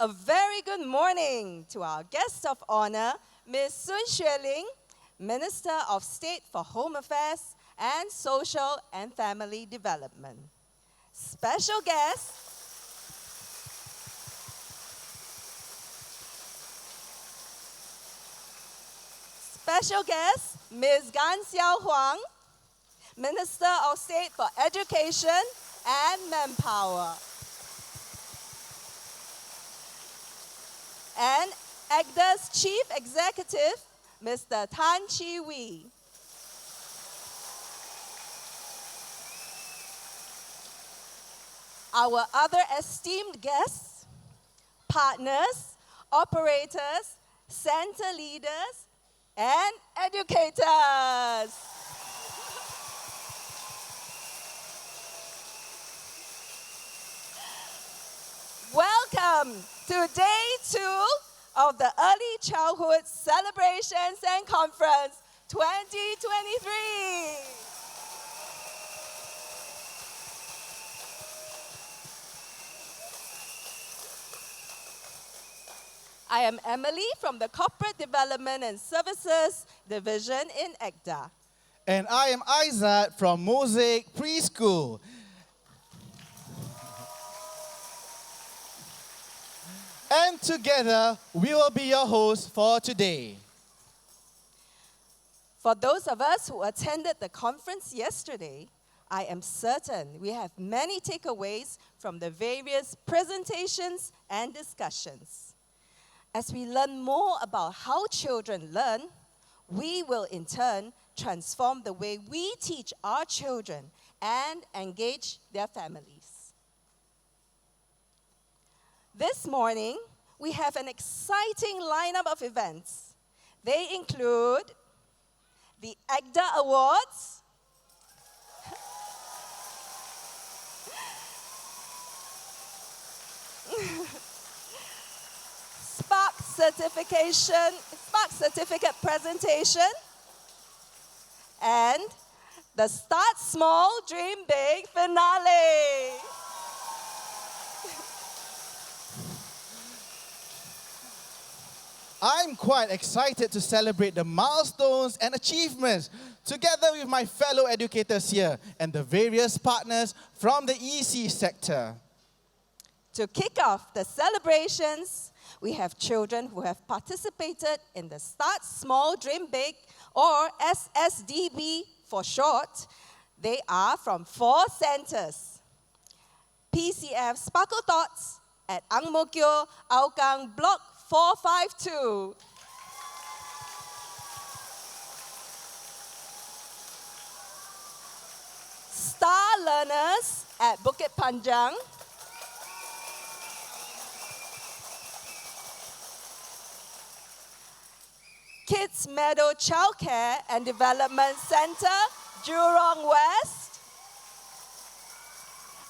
A very good morning to our guest of honor, Ms. Sun Xueling, Minister of State for Home Affairs and Social and Family Development. Special guest, Ms. Gan Xiao Huang, Minister of State for Education and Manpower. And ACDA's Chief Executive, Mr. Tan Chi Wee. Our other esteemed guests, partners, operators, center leaders, and educators. Welcome to day 2 of the Early Childhood Celebrations and Conference 2023. I am Emily from the Corporate Development and Services Division in ACDA. And I am Isaac from Mosaic Preschool. And together, we will be your hosts for today. For those of us who attended the conference yesterday, I am certain we have many takeaways from the various presentations and discussions. As we learn more about how children learn, we will in turn transform the way we teach our children and engage their families. This morning, we have an exciting lineup of events. They include the ACDA Awards, Spark Certificate presentation, and the Start Small, Dream Big finale. I'm quite excited to celebrate the milestones and achievements together with my fellow educators here and the various partners from the EC sector. To kick off the celebrations, we have children who have participated in the Start Small, Dream Big, or SSDB for short. They are from 4 centers. PCF Sparkle Thoughts at Ang Mo Kio, Hougang Block 452. Star Learners at Bukit Panjang. Kids Meadow Childcare and Development Center, Jurong West.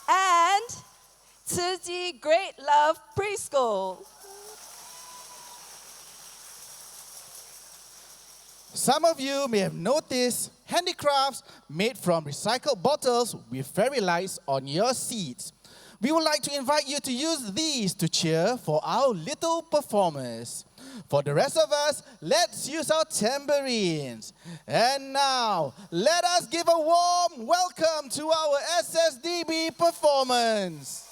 And Tzu Chi Great Love Preschool. Some of you may have noticed handicrafts made from recycled bottles with fairy lights on your seats. We would like to invite you to use these to cheer for our little performers. For the rest of us, let's use our tambourines. And now, let us give a warm welcome to our SSDB performance.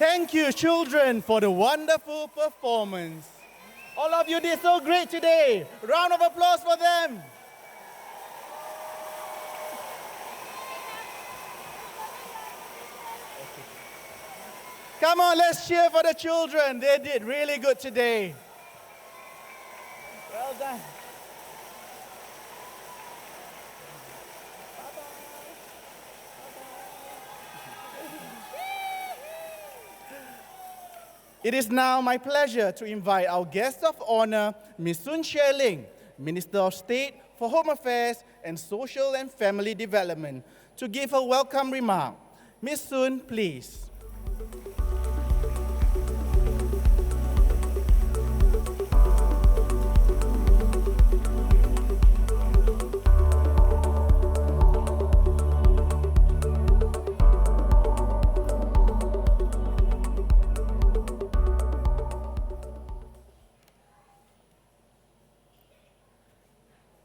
Thank you, children, for the wonderful performance. All of you did so great today. Round of applause for them. Come on, let's cheer for the children. They did really good today. Well done. It is now my pleasure to invite our guest of honor, Ms. Sun Chia Ling, Minister of State for Home Affairs and Social and Family Development, to give her welcome remark. Ms. Sun, please.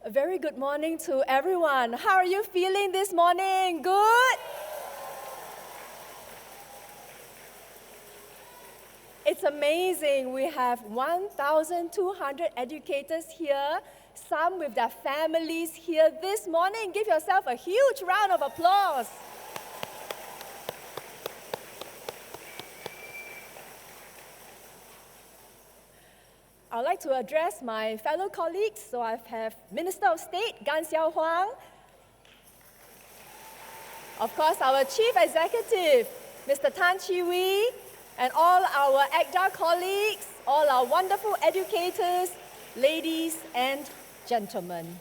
A very good morning to everyone. How are you feeling this morning? Good? It's amazing. We have 1,200 educators here, some with their families here this morning. Give yourself a huge round of applause. I'd like to address my fellow colleagues. So I have Minister of State, Gan Xiao Huang. Of course, our Chief Executive, Mr. Tan Chi Wee, and all our ECDA colleagues, all our wonderful educators, ladies and gentlemen.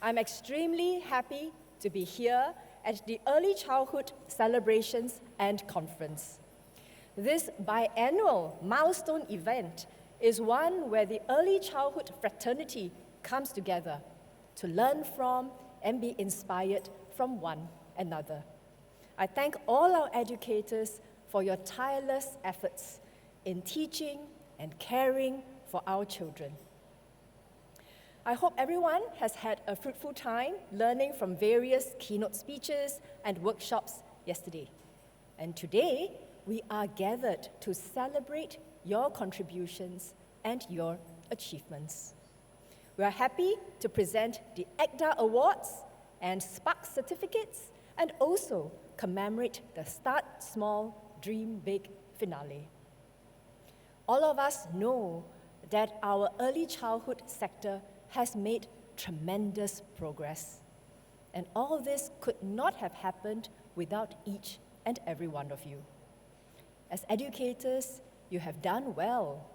I'm extremely happy to be here at the Early Childhood Celebrations and Conference. This biannual milestone event is one where the early childhood fraternity comes together to learn from and be inspired from one another. I thank all our educators for your tireless efforts in teaching and caring for our children. I hope everyone has had a fruitful time learning from various keynote speeches and workshops yesterday. And today, we are gathered to celebrate your contributions and your achievements. We are happy to present the ECDA Awards and Spark Certificates and also commemorate the Start Small, Dream Big finale. All of us know that our early childhood sector has made tremendous progress. And all this could not have happened without each and every one of you. As educators, you have done well.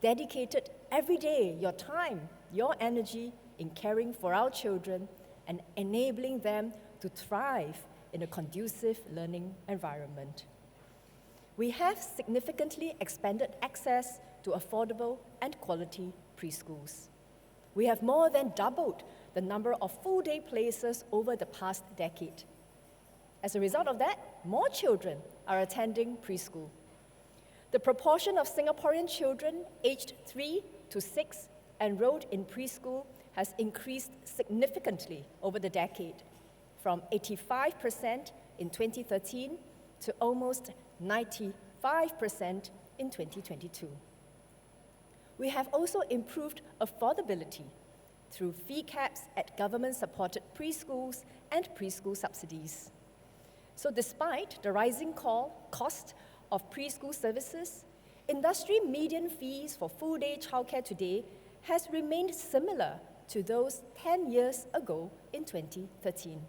Dedicated every day your time, your energy in caring for our children and enabling them to thrive in a conducive learning environment. We have significantly expanded access to affordable and quality preschools. We have more than doubled the number of full-day places over the past decade. As a result of that, more children are attending preschool. The proportion of Singaporean children aged 3 to 6 enrolled in preschool has increased significantly over the decade, from 85% in 2013 to almost 95% in 2022. We have also improved affordability through fee caps at government-supported preschools and preschool subsidies. So despite the rising cost of preschool services, industry median fees for full-day childcare today has remained similar to those 10 years ago in 2013.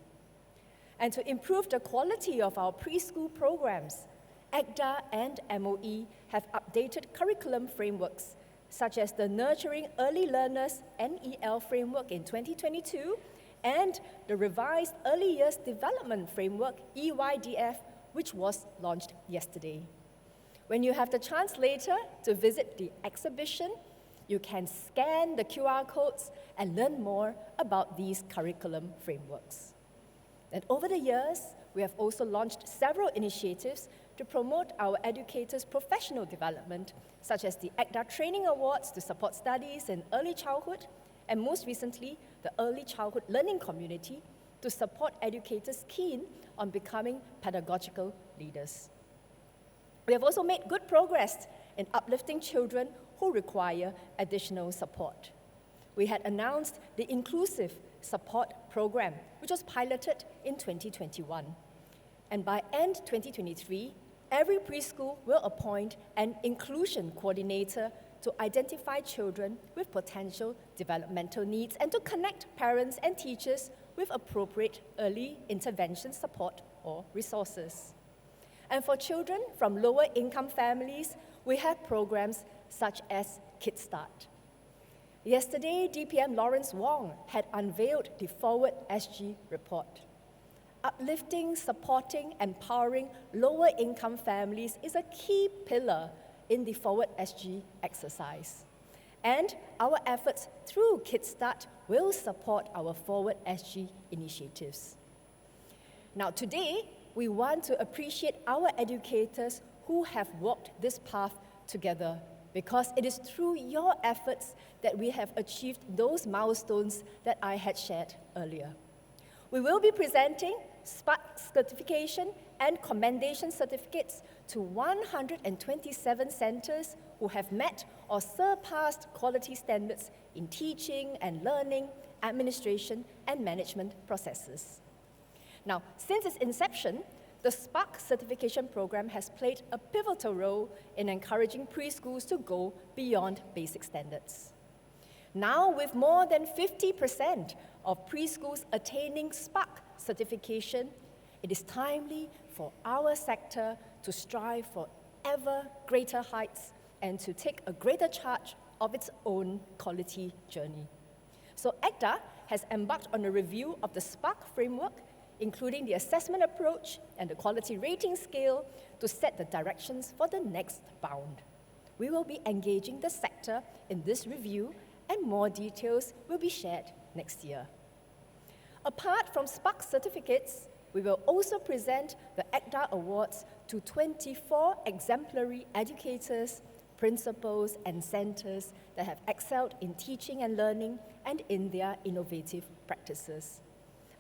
And to improve the quality of our preschool programs, ECDA and MOE have updated curriculum frameworks, such as the Nurturing Early Learners NEL framework in 2022 and the revised Early Years Development Framework EYDF, which was launched yesterday. When you have the chance later to visit the exhibition, you can scan the QR codes and learn more about these curriculum frameworks. And over the years, we have also launched several initiatives to promote our educators' professional development, such as the ECDA Training Awards to support studies in early childhood, and most recently, the Early Childhood Learning Community to support educators keen on becoming pedagogical leaders. We have also made good progress in uplifting children who require additional support. We had announced the Inclusive Support Program, which was piloted in 2021. And by end 2023, every preschool will appoint an inclusion coordinator to identify children with potential developmental needs and to connect parents and teachers with appropriate early intervention support or resources. And for children from lower income families, we have programs such as Kickstart. Yesterday, DPM Lawrence Wong had unveiled the Forward SG report. Uplifting, supporting, empowering lower income families is a key pillar in the Forward SG exercise. And our efforts through Kickstart will support our Forward SG initiatives. Now today, we want to appreciate our educators who have walked this path together, because it is through your efforts that we have achieved those milestones that I had shared earlier. We will be presenting SPARK certification and commendation certificates to 127 centers who have met or surpassed quality standards in teaching and learning, administration, and management processes. Now, since its inception, the SPARK certification program has played a pivotal role in encouraging preschools to go beyond basic standards. Now, with more than 50% of preschools attaining SPARK certification, it is timely for our sector to strive for ever greater heights and to take a greater charge of its own quality journey. So ECCDA has embarked on a review of the SPARK framework, including the assessment approach and the quality rating scale, to set the directions for the next bound. We will be engaging the sector in this review, and more details will be shared next year. Apart from SPARK certificates, we will also present the ECCDA Awards to 24 exemplary educators, principals, and centers that have excelled in teaching and learning and in their innovative practices.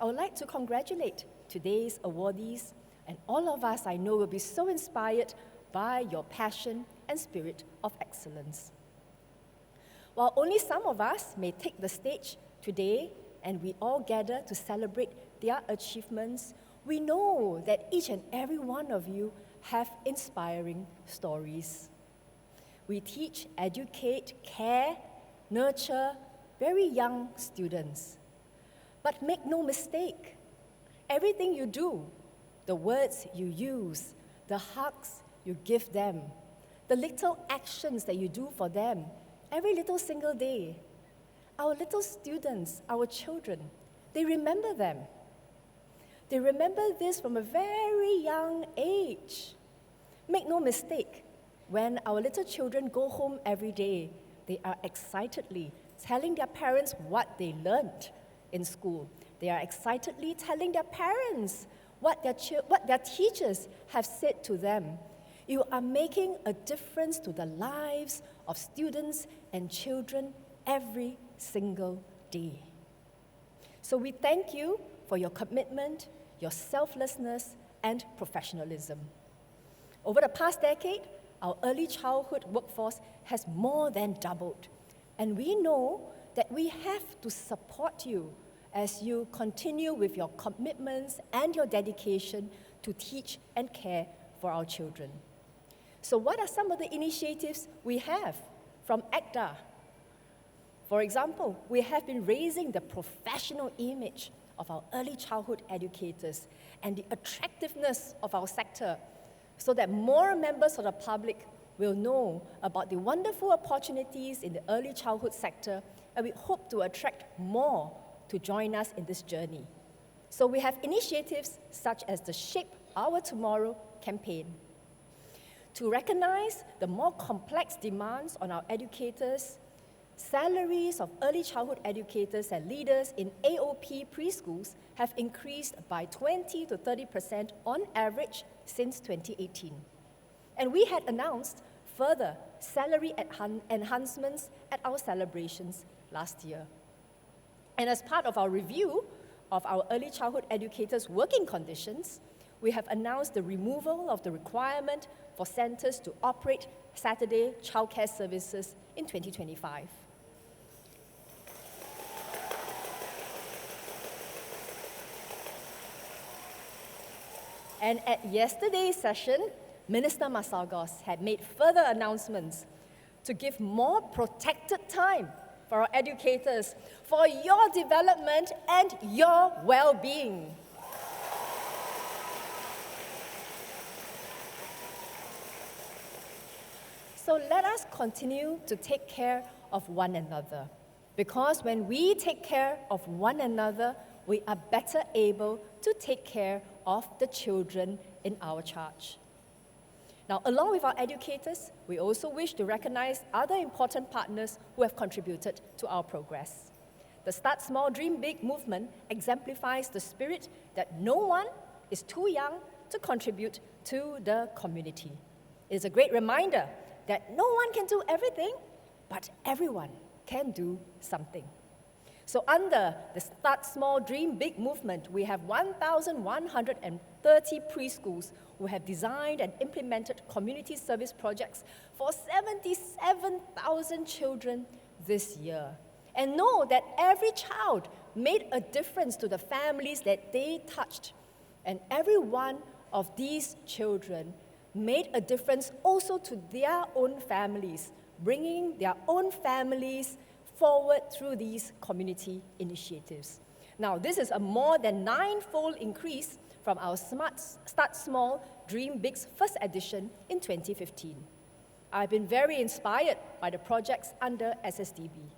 I would like to congratulate today's awardees, and all of us I know will be so inspired by your passion and spirit of excellence. While only some of us may take the stage today and we all gather to celebrate their achievements, we know that each and every one of you have inspiring stories. We teach, educate, care, nurture very young students. But make no mistake, everything you do, the words you use, the hugs you give them, the little actions that you do for them, every little single day, our little students, our children, they remember them. They remember this from a very young age. Make no mistake, when our little children go home every day, they are excitedly telling their parents what they learned in school. They are excitedly telling their parents what their teachers have said to them. You are making a difference to the lives of students and children every single day. So we thank you for your commitment, your selflessness, and professionalism. Over the past decade, our early childhood workforce has more than doubled, and we know that we have to support you as you continue with your commitments and your dedication to teach and care for our children. So what are some of the initiatives we have from ECCDA? For example, we have been raising the professional image of our early childhood educators and the attractiveness of our sector so that more members of the public will know about the wonderful opportunities in the early childhood sector, and we hope to attract more to join us in this journey. So we have initiatives such as the Shape Our Tomorrow campaign. To recognize the more complex demands on our educators, salaries of early childhood educators and leaders in AOP preschools have increased by 20 to 30% on average since 2018. And we had announced further salary enhancements at our celebrations last year. And as part of our review of our early childhood educators' working conditions, we have announced the removal of the requirement for for centres to operate Saturday childcare services in 2025. And at yesterday's session, Minister Masagos had made further announcements to give more protected time for our educators, for your development and your well-being. So let us continue to take care of one another, because when we take care of one another, we are better able to take care of the children in our charge. Now, along with our educators, we also wish to recognize other important partners who have contributed to our progress. The Start Small, Dream Big movement exemplifies the spirit that no one is too young to contribute to the community. It is a great reminder that no one can do everything, but everyone can do something. So under the Start Small, Dream Big movement, we have 1,130 preschools who have designed and implemented community service projects for 77,000 children this year. And know that every child made a difference to the families that they touched. And every one of these children made a difference also to their own families, bringing their own families forward through these community initiatives. Now, this is a more than 9-fold increase from our Start Small, Dream Big's first edition in 2015. I've been very inspired by the projects under SSDB.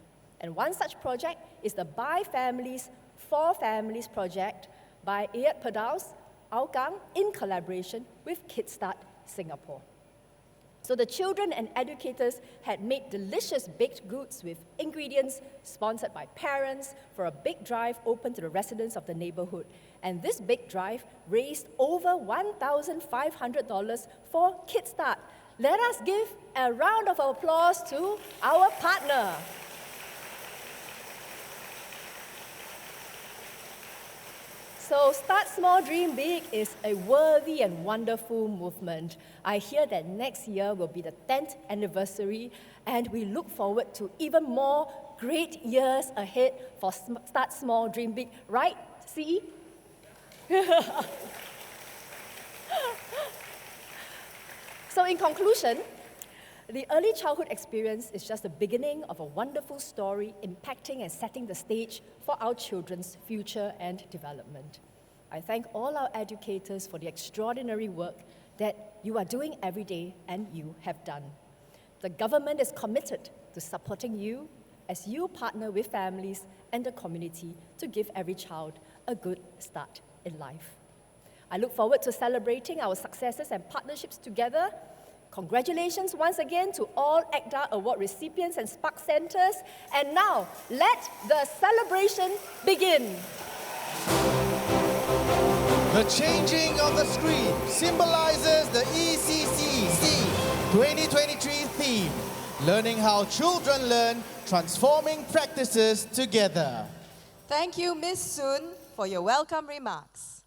And one such project is the By Families, For Families project by Ayat Padaus, Aukang, in collaboration with Kickstart Singapore. So the children and educators had made delicious baked goods with ingredients sponsored by parents for a big drive open to the residents of the neighborhood. And this big drive raised over $1,500 for Kickstart. Let us give a round of applause to our partner. So Start Small, Dream Big is a worthy and wonderful movement. I hear that next year will be the 10th anniversary, and we look forward to even more great years ahead for Start Small, Dream Big. Right, CE? So in conclusion, the early childhood experience is just the beginning of a wonderful story impacting and setting the stage for our children's future and development. I thank all our educators for the extraordinary work that you are doing every day and you have done. The government is committed to supporting you as you partner with families and the community to give every child a good start in life. I look forward to celebrating our successes and partnerships together. Congratulations once again to all ECCDA Award recipients and Spark Centres. And now, let the celebration begin. The changing of the screen symbolizes the ECCC 2023 theme, learning how children learn, transforming practices together. Thank you, Ms. Soon, for your welcome remarks.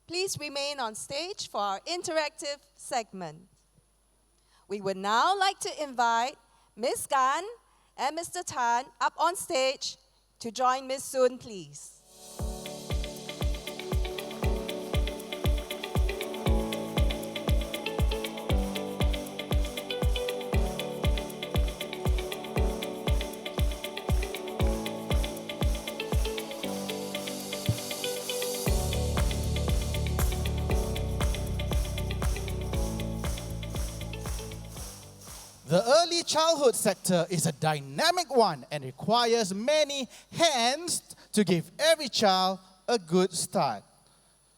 Please remain on stage for our interactive segment. We would now like to invite Ms. Gan and Mr. Tan up on stage to join Ms. Soon, please. The early childhood sector is a dynamic one and requires many hands to give every child a good start.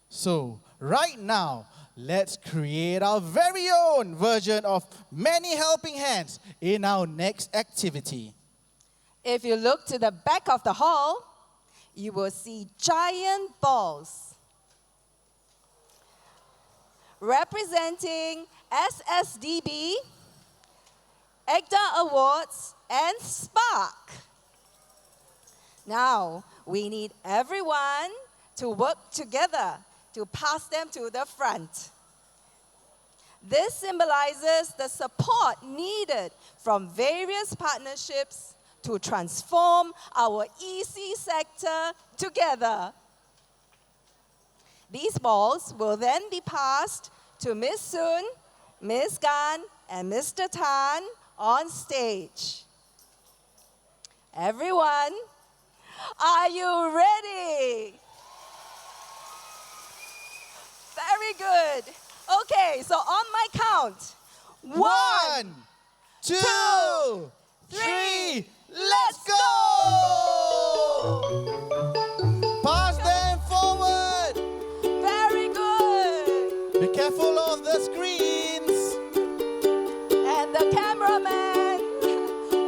So, right now, let's create our very own version of many helping hands in our next activity. If you look to the back of the hall, you will see giant balls representing SSDB, ECCDA Awards, and Spark. Now, we need everyone to work together to pass them to the front. This symbolizes the support needed from various partnerships to transform our EC sector together. These balls will then be passed to Ms. Soon, Ms. Gan, and Mr. Tan on stage. Everyone, are you ready? Very good. Okay, so on my count. 1, 2, 3, let's go! Pass them forward. Very good. Be careful of the screens. And the cameraman.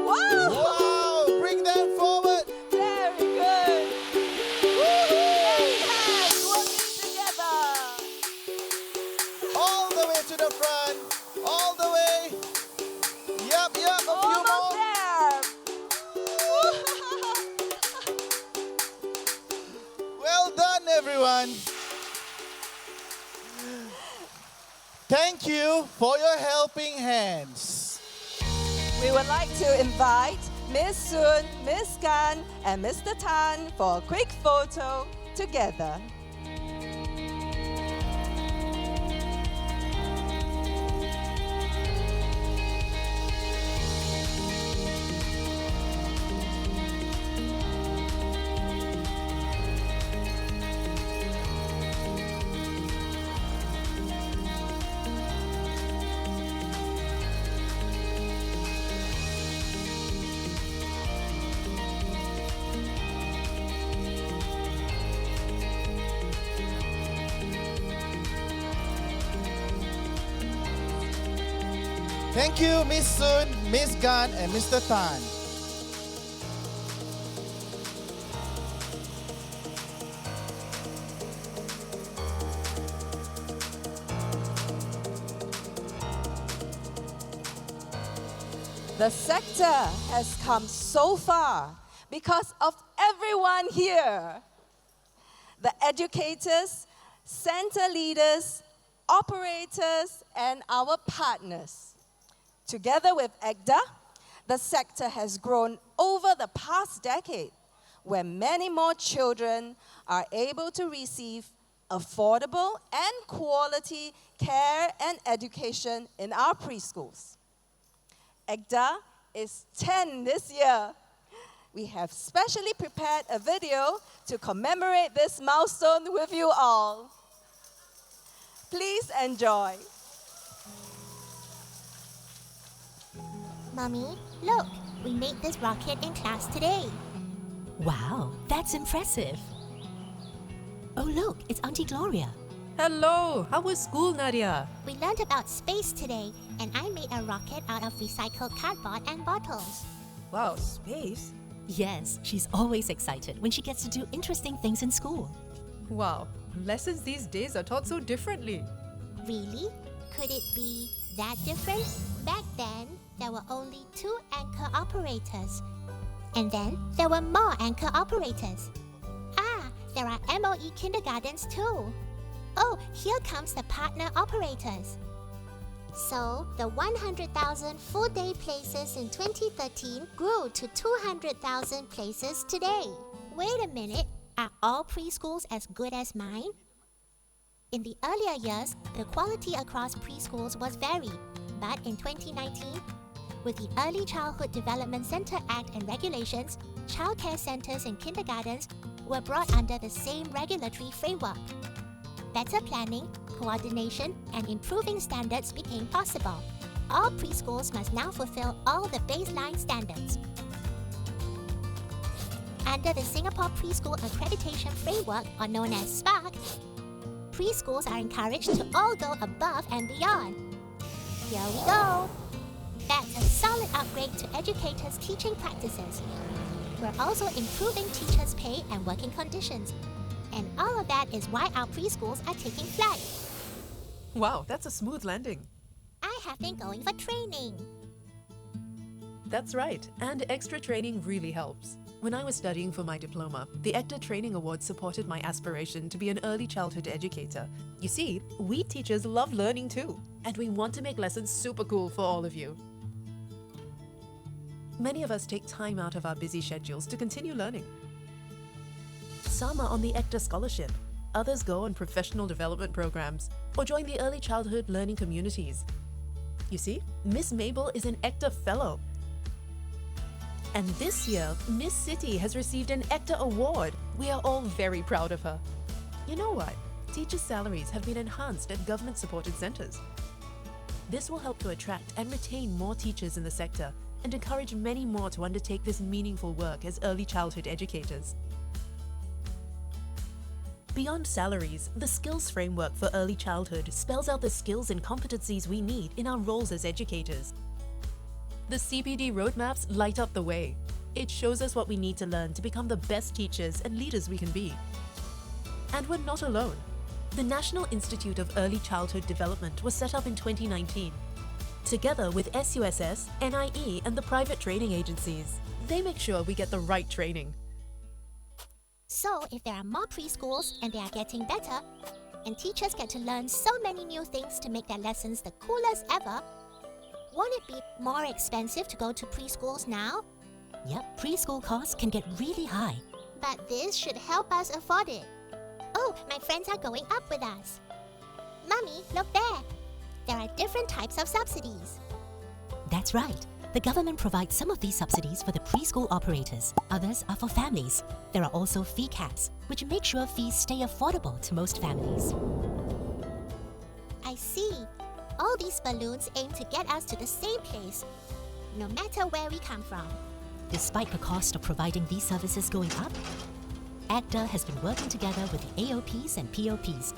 Wow. Wow, bring them forward. Very good. Many hands working together. All the way to the front. All the way. Yup, a few Almost more. there. Well done, everyone. Thank you for your helping hands. We would like to invite Ms. Soon, Ms. Gan, and Mr. Tan for a quick photo together. Thank you, Miss Soon, Miss Gan, and Mr. Tan. The sector has come so far because of everyone here. The educators, center leaders, operators, and our partners. Together with EGDA, the sector has grown over the past decade, where many more children are able to receive affordable and quality care and education in our preschools. EGDA is 10 this year. We have specially prepared a video to commemorate this milestone with you all. Please enjoy. Mommy, look, we made this rocket in class today. Wow, that's impressive. Oh, look, it's Auntie Gloria. Hello, how was school, Nadia? We learned about space today, and I made a rocket out of recycled cardboard and bottles. Wow, space? Yes, she's always excited when she gets to do interesting things in school. Wow, lessons these days are taught so differently. Really? Could it be that different? Back then, there were only 2 anchor operators. And then there were more anchor operators. Ah, there are MOE kindergartens too. Oh, here comes the partner operators. So, the 100,000 full-day places in 2013 grew to 200,000 places today. Wait a minute, are all preschools as good as mine? In the earlier years, the quality across preschools was varied. But in 2019, with the Early Childhood Development Center Act and regulations, childcare centers and kindergartens were brought under the same regulatory framework. Better planning, coordination, and improving standards became possible. All preschools must now fulfill all the baseline standards. Under the Singapore Preschool Accreditation Framework, or known as SPARC, preschools are encouraged to all go above and beyond. Here we go! That's a solid upgrade to educators' teaching practices. We're also improving teachers' pay and working conditions. And all of that is why our preschools are taking flight. Wow, that's a smooth landing. I have been going for training. That's right, and extra training really helps. When I was studying for my diploma, the ECTA Training Award supported my aspiration to be an early childhood educator. You see, we teachers love learning too, and we want to make lessons super cool for all of you. Many of us take time out of our busy schedules to continue learning. Some are on the ECTA Scholarship, others go on professional development programs, or join the early childhood learning communities. You see, Miss Mabel is an ECTA Fellow. And this year, Miss City has received an ECTA Award. We are all very proud of her. You know what? Teachers' salaries have been enhanced at government-supported centres. This will help to attract and retain more teachers in the sector and encourage many more to undertake this meaningful work as early childhood educators. Beyond salaries, the skills framework for early childhood spells out the skills and competencies we need in our roles as educators. The CPD roadmaps light up the way. It shows us what we need to learn to become the best teachers and leaders we can be. And we're not alone. The National Institute of Early Childhood Development was set up in 2019. Together with SUSS, NIE and the private training agencies, they make sure we get the right training. So, if there are more preschools and they are getting better, and teachers get to learn so many new things to make their lessons the coolest ever, won't it be more expensive to go to preschools now? Yep, preschool costs can get really high. But this should help us afford it. Oh, my friends are going up with us. Mummy, look there. There are different types of subsidies. That's right. The government provides some of these subsidies for the preschool operators. Others are for families. There are also fee caps, which make sure fees stay affordable to most families. I see. All these balloons aim to get us to the same place, no matter where we come from. Despite the cost of providing these services going up, ECTA has been working together with the AOPs and POPs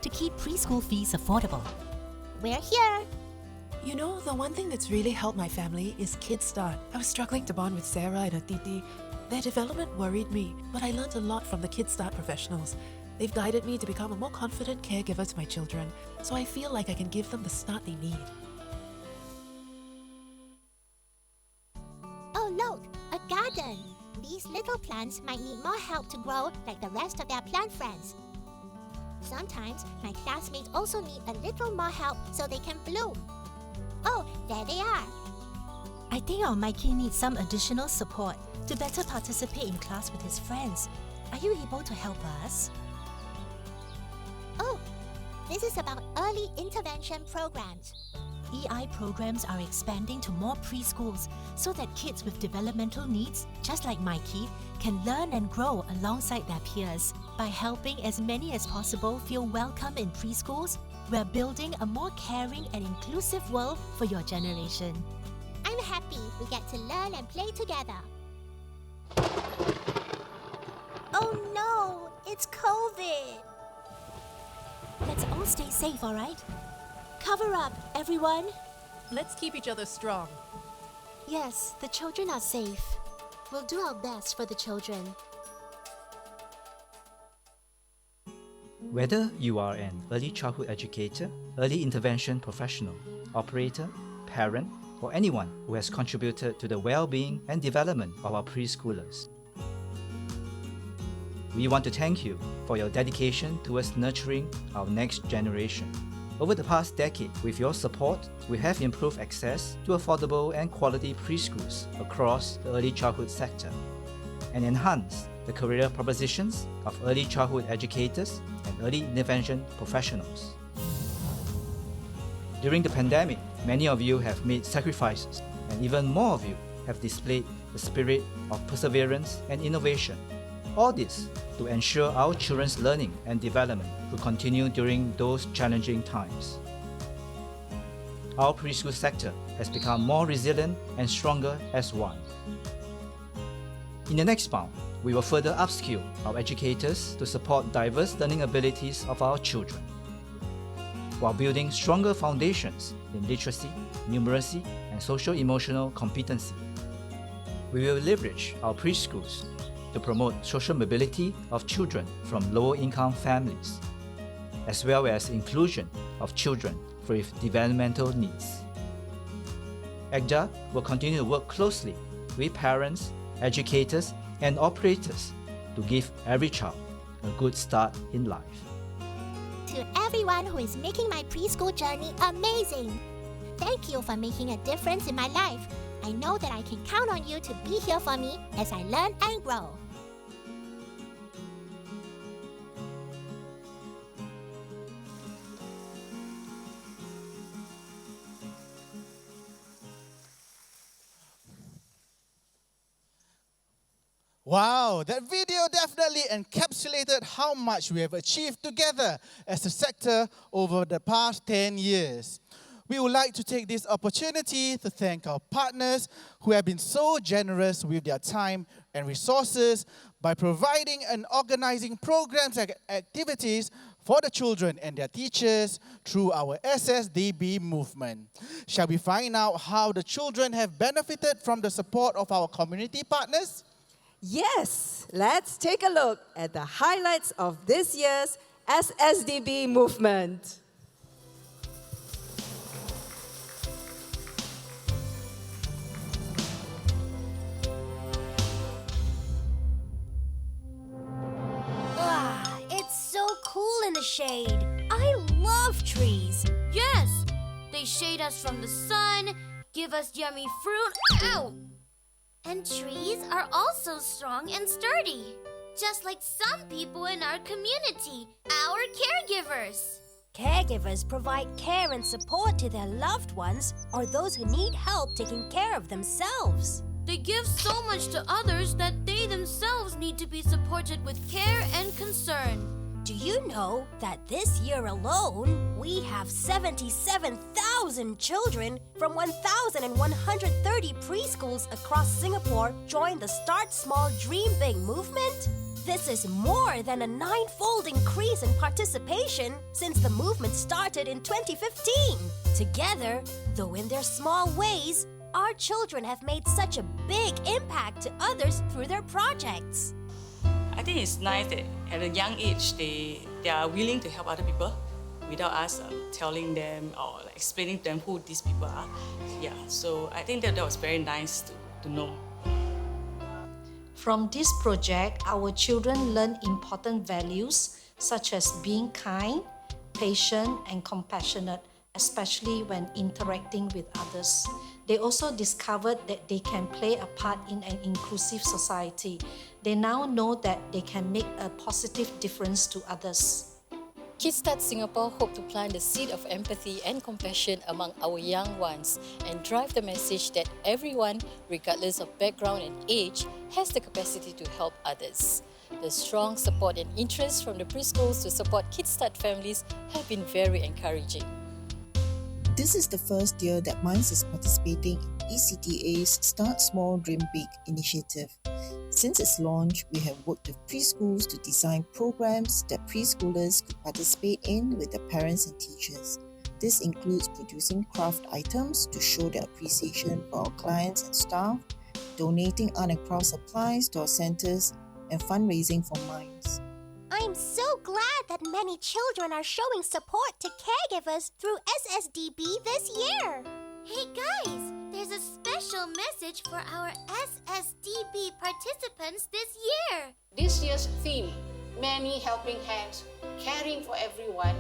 to keep preschool fees affordable. We're here. You know, the one thing that's really helped my family is Kids Start. I was struggling to bond with Sarah and her titi. Their development worried me, but I learned a lot from the Kids Start professionals. They've guided me to become a more confident caregiver to my children, so I feel like I can give them the start they need. Oh, look, a garden. These little plants might need more help to grow like the rest of their plant friends. Sometimes my classmates also need a little more help so they can bloom. Oh, there they are. I think our Mikey needs some additional support to better participate in class with his friends. Are you able to help us? Oh, this is about early intervention programs. EI programs are expanding to more preschools so that kids with developmental needs, just like Mikey, can learn and grow alongside their peers. By helping as many as possible feel welcome in preschools, we're building a more caring and inclusive world for your generation. I'm happy we get to learn and play together. Oh no, it's COVID. Let's all stay safe, all right? Cover up, everyone. Let's keep each other strong. Yes, the children are safe. We'll do our best for the children. Whether you are an early childhood educator, early intervention professional, operator, parent, or anyone who has contributed to the well-being and development of our preschoolers, we want to thank you for your dedication towards nurturing our next generation. Over the past decade, with your support, we have improved access to affordable and quality preschools across the early childhood sector and enhanced the career propositions of early childhood educators and early intervention professionals. During the pandemic, many of you have made sacrifices, and even more of you have displayed the spirit of perseverance and innovation. All this to ensure our children's learning and development will continue during those challenging times. Our preschool sector has become more resilient and stronger as one. In the next bound, we will further upskill our educators to support diverse learning abilities of our children, while building stronger foundations in literacy, numeracy, and social-emotional competency. We will leverage our preschools to promote social mobility of children from lower-income families, as well as inclusion of children with developmental needs. ECTA will continue to work closely with parents, educators, and operators to give every child a good start in life. To everyone who is making my preschool journey amazing, thank you for making a difference in my life. I know that I can count on you to be here for me as I learn and grow. Wow, that video definitely encapsulated how much we have achieved together as a sector over the past 10 years. We would like to take this opportunity to thank our partners who have been so generous with their time and resources by providing and organizing programs and activities for the children and their teachers through our SSDB movement. Shall we find out how the children have benefited from the support of our community partners? Yes, let's take a look at the highlights of this year's SSDB movement. It's so cool in the shade. I love trees. Yes, they shade us from the sun, give us yummy fruit. Ow! And trees are also strong and sturdy, just like some people in our community, our caregivers. Caregivers provide care and support to their loved ones or those who need help taking care of themselves. They give so much to others that they themselves need to be supported with care and concern. Do you know that this year alone, we have 77,000 children from 1,130 preschools across Singapore join the Start Small Dream Big movement? This is more than a 9-fold increase in participation since the movement started in 2015. Together, though in their small ways, our children have made such a big impact to others through their projects. I think it's nice that at a young age they are willing to help other people without us telling them or explaining to them who these people are. Yeah, so I think that was very nice to know. From this project, our children learn important values such as being kind, patient, and compassionate, especially when interacting with others. They also discovered that they can play a part in an inclusive society. They now know that they can make a positive difference to others. Kickstart Singapore hope to plant the seed of empathy and compassion among our young ones and drive the message that everyone, regardless of background and age, has the capacity to help others. The strong support and interest from the preschools to support Kickstart families have been very encouraging. This is the first year that MINDS is participating in ECTA's Start Small Dream Big initiative. Since its launch, we have worked with preschools to design programs that preschoolers could participate in with their parents and teachers. This includes producing craft items to show their appreciation for our clients and staff, donating art and craft supplies to our centres, and fundraising for MINDS. I'm so glad that many children are showing support to caregivers through SSDB this year. Hey guys, there's a special message for our SSDB participants this year. This year's theme, Many Helping Hands, Caring for Everyone,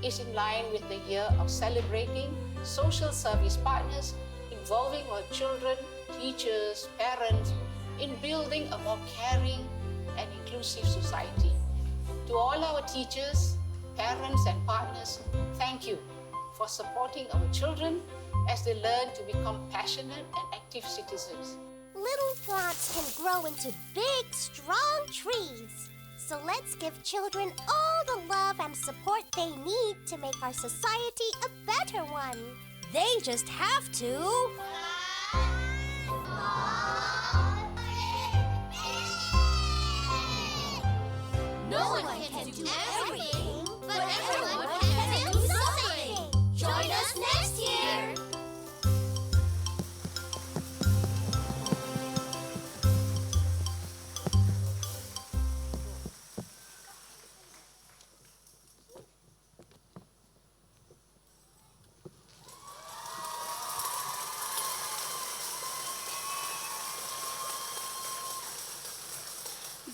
is in line with the year of celebrating social service partners involving our children, teachers, parents in building a more caring and inclusive society. To all our teachers, parents and partners, thank you for supporting our children as they learn to become passionate and active citizens. Little plants can grow into big, strong trees. So let's give children all the love and support they need to make our society a better one. They just have to... No one can do everything, but everyone can do something. Join us next year.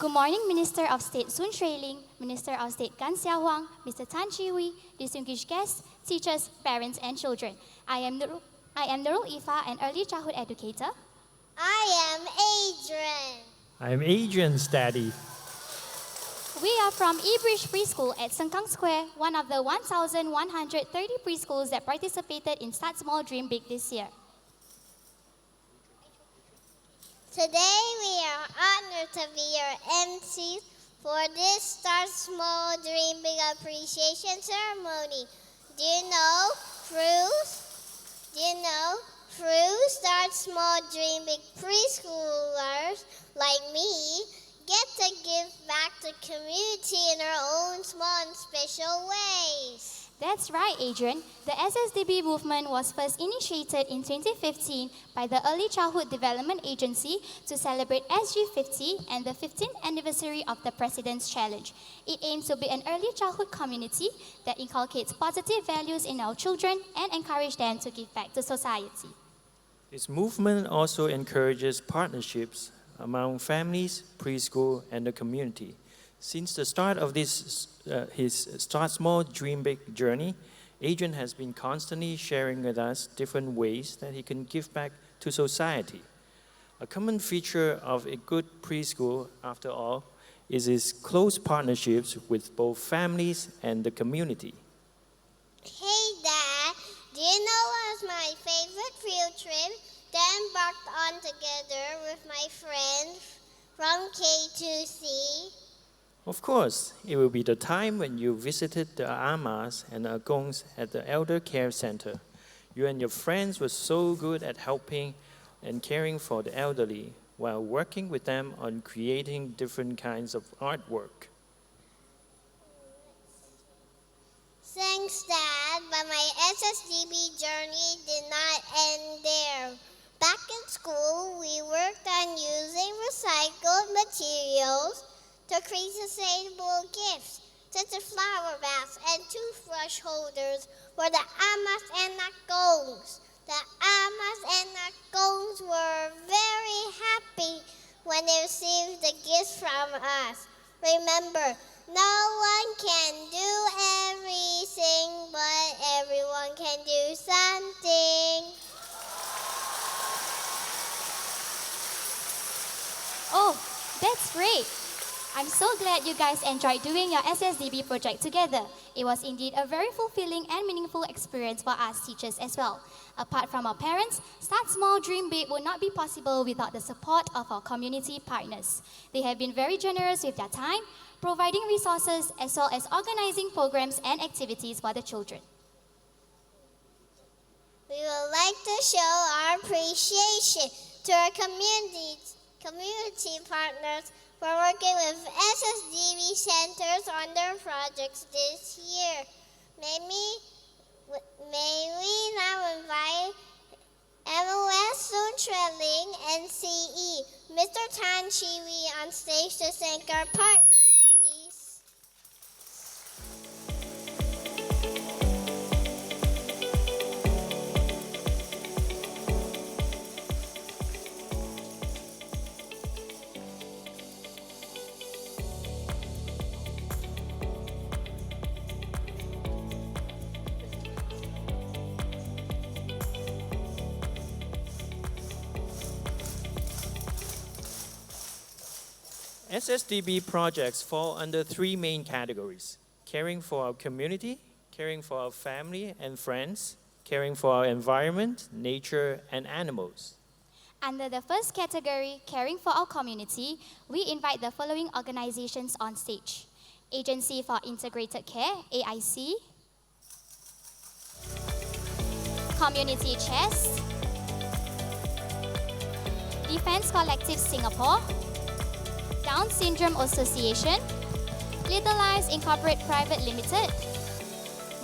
Good morning, Minister of State Sun Shui-Ling, Minister of State Gan Xiaohuang, Mr. Tan Chi-Wee, distinguished guests, teachers, parents, and children. I am Nurul Ifa, an early childhood educator. I am Adrian. I'm Adrian's daddy. We are from eBridge Preschool at Sengkang Square, one of the 1,130 preschools that participated in Start Small Dream Big this year. Today we are honored to be your MCs for this Start Small Dream Big appreciation ceremony. Do you know Start Small Dream Big preschoolers like me get to give back to community in our own small and special ways. That's right, Adrian. The SSDB movement was first initiated in 2015 by the Early Childhood Development Agency to celebrate SG50 and the 15th anniversary of the President's Challenge. It aims to be an early childhood community that inculcates positive values in our children and encourage them to give back to society. This movement also encourages partnerships among families, preschool, and the community. Since the start of his Start Small Dream Big journey, Adrian has been constantly sharing with us different ways that he can give back to society. A common feature of a good preschool, after all, is its close partnerships with both families and the community. Hey Dad, do you know what was my favorite field trip that I embarked on together with my friends from K2C? Of course, it will be the time when you visited the Amas and Agongs at the Elder Care Center. You and your friends were so good at helping and caring for the elderly while working with them on creating different kinds of artwork. Thanks, Dad, but my SSDB journey did not end there. Back in school, we worked on using recycled materials to create sustainable gifts, such as flower baths and toothbrush holders for the Amas and Agongs. The Amas and Agongs were very happy when they received the gifts from us. Remember, no one can do everything, but everyone can do something. Oh, that's great! I'm so glad you guys enjoyed doing your SSDB project together. It was indeed a very fulfilling and meaningful experience for us teachers as well. Apart from our parents, Start Small Dream Big would not be possible without the support of our community partners. They have been very generous with their time, providing resources as well as organizing programs and activities for the children. We would like to show our appreciation to our community partners for working with SSDB centers on their projects this year. May we now invite MOS Sun Shui-Ling and CE, Mr. Tan Chi-Wee on stage to thank our partners, please. SSDB projects fall under three main categories: caring for our community, caring for our family and friends, caring for our environment, nature, and animals. Under the first category, caring for our community, we invite the following organizations on stage: Agency for Integrated Care, AIC, Community Chest, Defense Collective Singapore, Down Syndrome Association, Little Lives Incorporate Private Limited,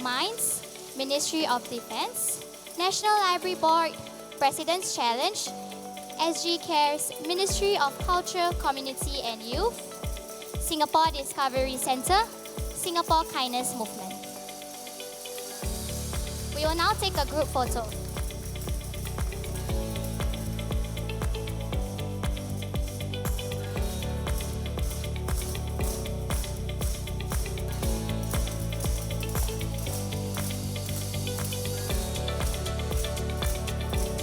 Minds, Ministry of Defense, National Library Board, President's Challenge, SG Cares, Ministry of Culture, Community and Youth, Singapore Discovery Centre, Singapore Kindness Movement. We will now take a group photo.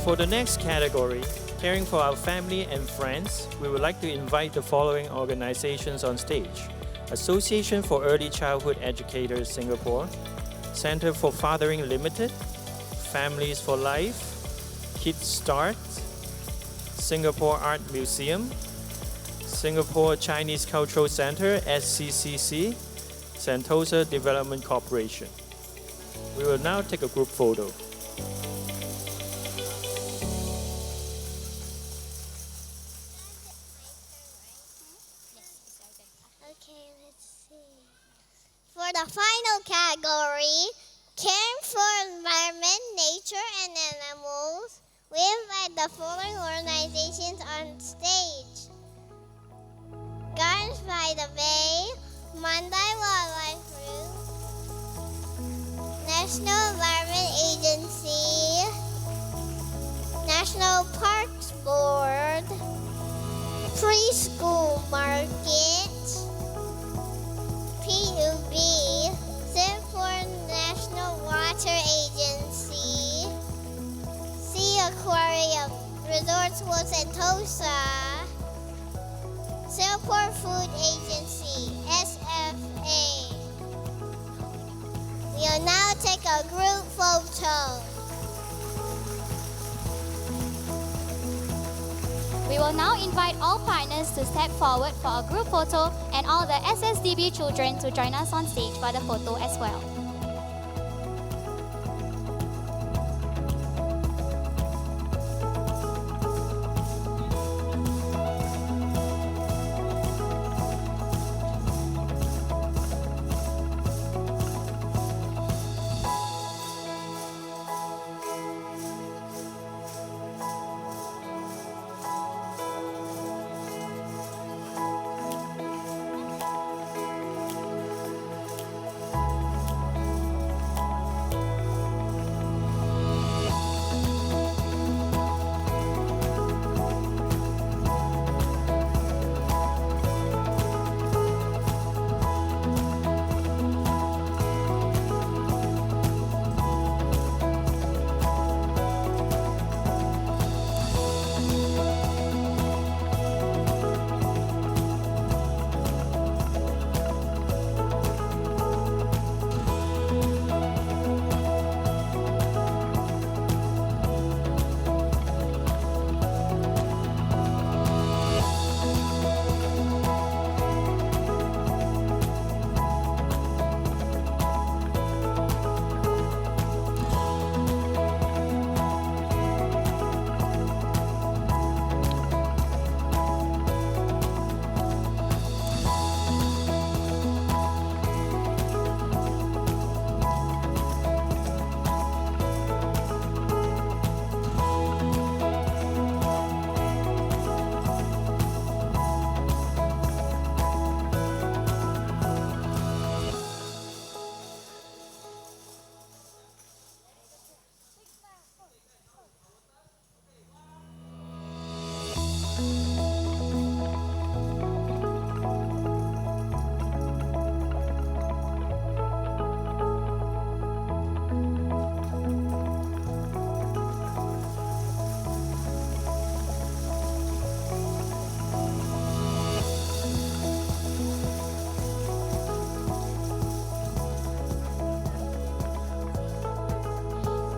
For the next category, caring for our family and friends, we would like to invite the following organizations on stage: Association for Early Childhood Educators Singapore, Center for Fathering Limited, Families for Life, Kids Start, Singapore Art Museum, Singapore Chinese Cultural Center (SCCC), Sentosa Development Corporation. We will now take a group photo. Okay, let's see. For the final category, caring for environment, nature, and animals, we invite the following organizations on stage: Gardens by the Bay, Mandai Wildlife Room, National Environment Agency, National Parks Board, Preschool Market, PUB, Singapore National Water Agency, Sea Aquarium, Resorts World Sentosa, Singapore Food Agency, SFA. We'll now take a group photo. We will now invite all partners to step forward for a group photo and all the SSDB children to join us on stage for the photo as well.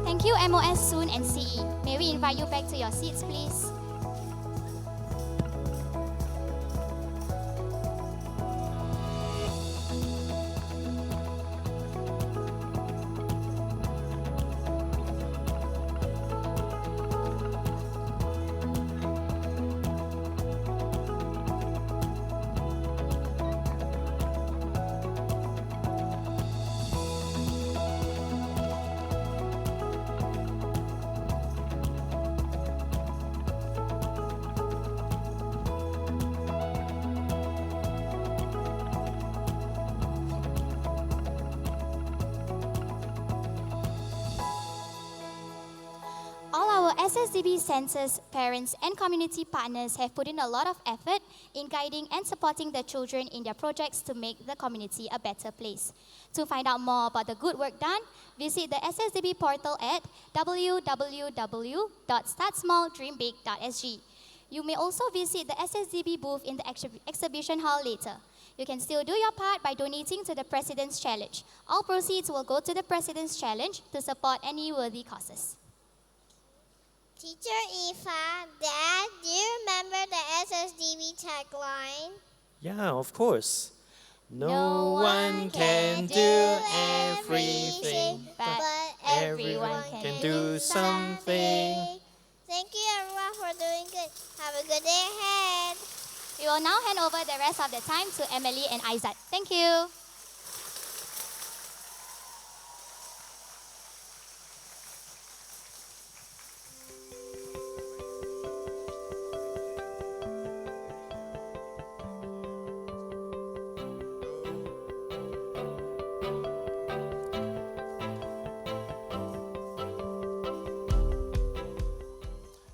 Thank you, MOS Soon and CE. May we invite you back to your seats, please? SSDB centers, parents, and community partners have put in a lot of effort in guiding and supporting the children in their projects to make the community a better place. To find out more about the good work done, visit the SSDB portal at www.startsmalldreambig.sg. You may also visit the SSDB booth in the exhibition hall later. You can still do your part by donating to the President's Challenge. All proceeds will go to the President's Challenge to support any worthy causes. Teacher Aoife, Dad, do you remember the SSDB tagline? Yeah, of course. No one can do everything, but everyone can do something. Thank you everyone for doing good. Have a good day ahead. We will now hand over the rest of the time to Emily and Aizat. Thank you.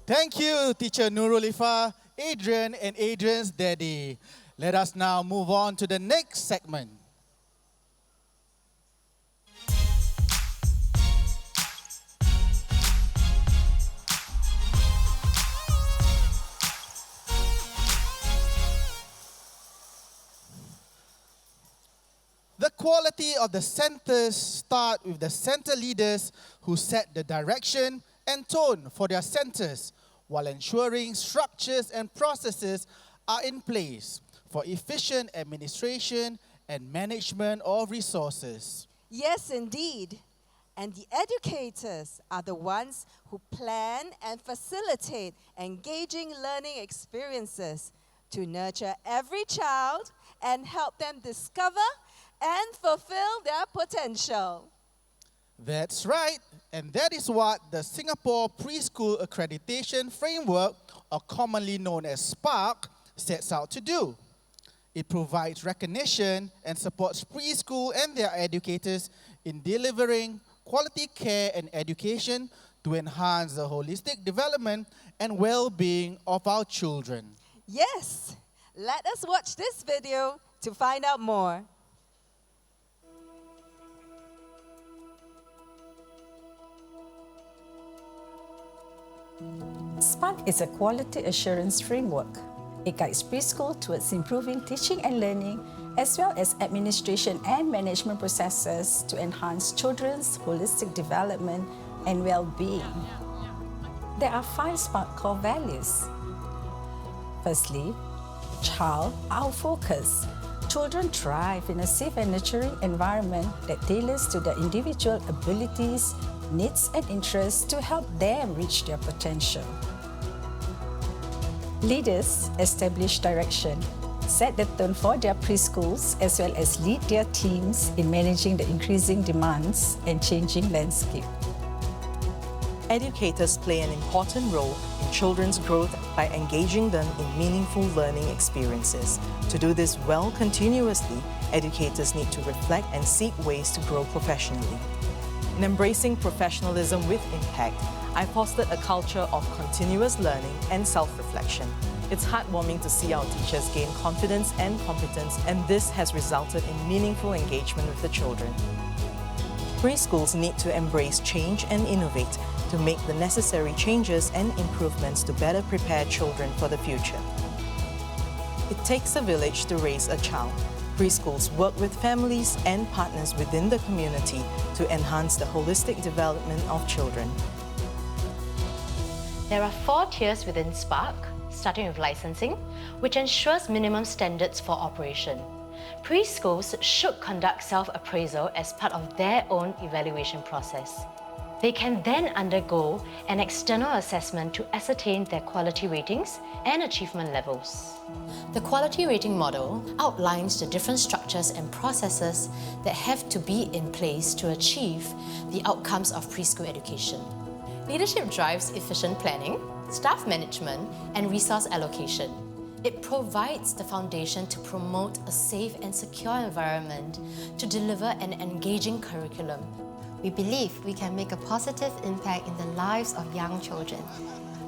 Thank you, Teacher Nurulifa, Adrian, and Adrian's daddy. Let us now move on to the next segment. The quality of the centers start with the center leaders who set the direction and tone for their centers, while ensuring structures and processes are in place for efficient administration and management of resources. Yes, indeed. And the educators are the ones who plan and facilitate engaging learning experiences to nurture every child and help them discover and fulfill their potential. That's right, and that is what the Singapore Preschool Accreditation Framework, or commonly known as SPARC, sets out to do. It provides recognition and supports preschool and their educators in delivering quality care and education to enhance the holistic development and well-being of our children. Yes, let us watch this video to find out more. SPARC is a quality assurance framework. It guides preschool towards improving teaching and learning, as well as administration and management processes to enhance children's holistic development and well-being. There are 5 SPARC core values. Firstly, child, our focus. Children thrive in a safe and nurturing environment that tailors to their individual abilities, needs and interests to help them reach their potential. Leaders establish direction, set the tone for their preschools, as well as lead their teams in managing the increasing demands and changing landscape. Educators play an important role in children's growth by engaging them in meaningful learning experiences. To do this well continuously, educators need to reflect and seek ways to grow professionally. In embracing professionalism with impact, I fostered a culture of continuous learning and self-reflection. It's heartwarming to see our teachers gain confidence and competence, and this has resulted in meaningful engagement with the children. Preschools need to embrace change and innovate to make the necessary changes and improvements to better prepare children for the future. It takes a village to raise a child. Preschools work with families and partners within the community to enhance the holistic development of children. There are 4 tiers within SPARC, starting with licensing, which ensures minimum standards for operation. Preschools should conduct self-appraisal as part of their own evaluation process. They can then undergo an external assessment to ascertain their quality ratings and achievement levels. The quality rating model outlines the different structures and processes that have to be in place to achieve the outcomes of preschool education. Leadership drives efficient planning, staff management, and resource allocation. It provides the foundation to promote a safe and secure environment to deliver an engaging curriculum. We believe we can make a positive impact in the lives of young children.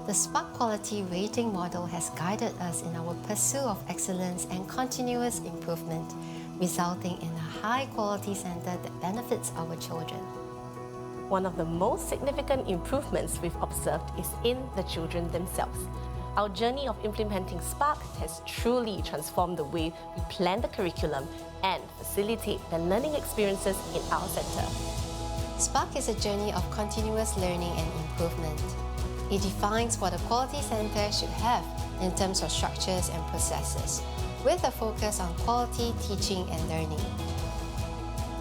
The Spark Quality Rating Model has guided us in our pursuit of excellence and continuous improvement, resulting in a high-quality center that benefits our children. One of the most significant improvements we've observed is in the children themselves. Our journey of implementing Spark has truly transformed the way we plan the curriculum and facilitate the learning experiences in our center. Spark is a journey of continuous learning and improvement. It defines what a quality center should have in terms of structures and processes, with a focus on quality teaching and learning.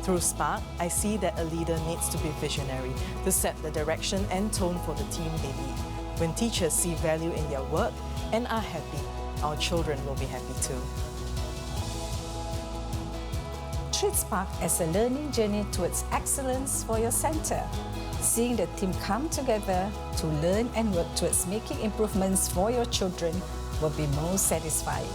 Through Spark, I see that a leader needs to be visionary to set the direction and tone for the team they lead. When teachers see value in their work and are happy, our children will be happy too. Treat Spark as a learning journey towards excellence for your center. Seeing the team come together to learn and work towards making improvements for your children will be most satisfying.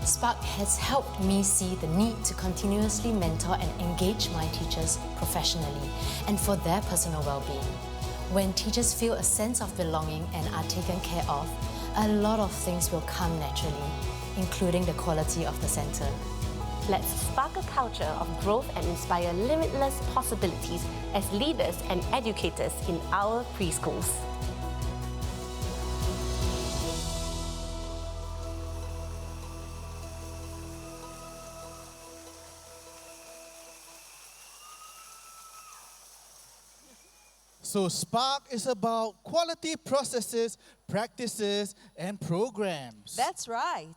Spark has helped me see the need to continuously mentor and engage my teachers professionally and for their personal well-being. When teachers feel a sense of belonging and are taken care of, a lot of things will come naturally, including the quality of the center. Let's spark a culture of growth and inspire limitless possibilities as leaders and educators in our preschools. So Spark is about quality processes, practices, and programs. That's right.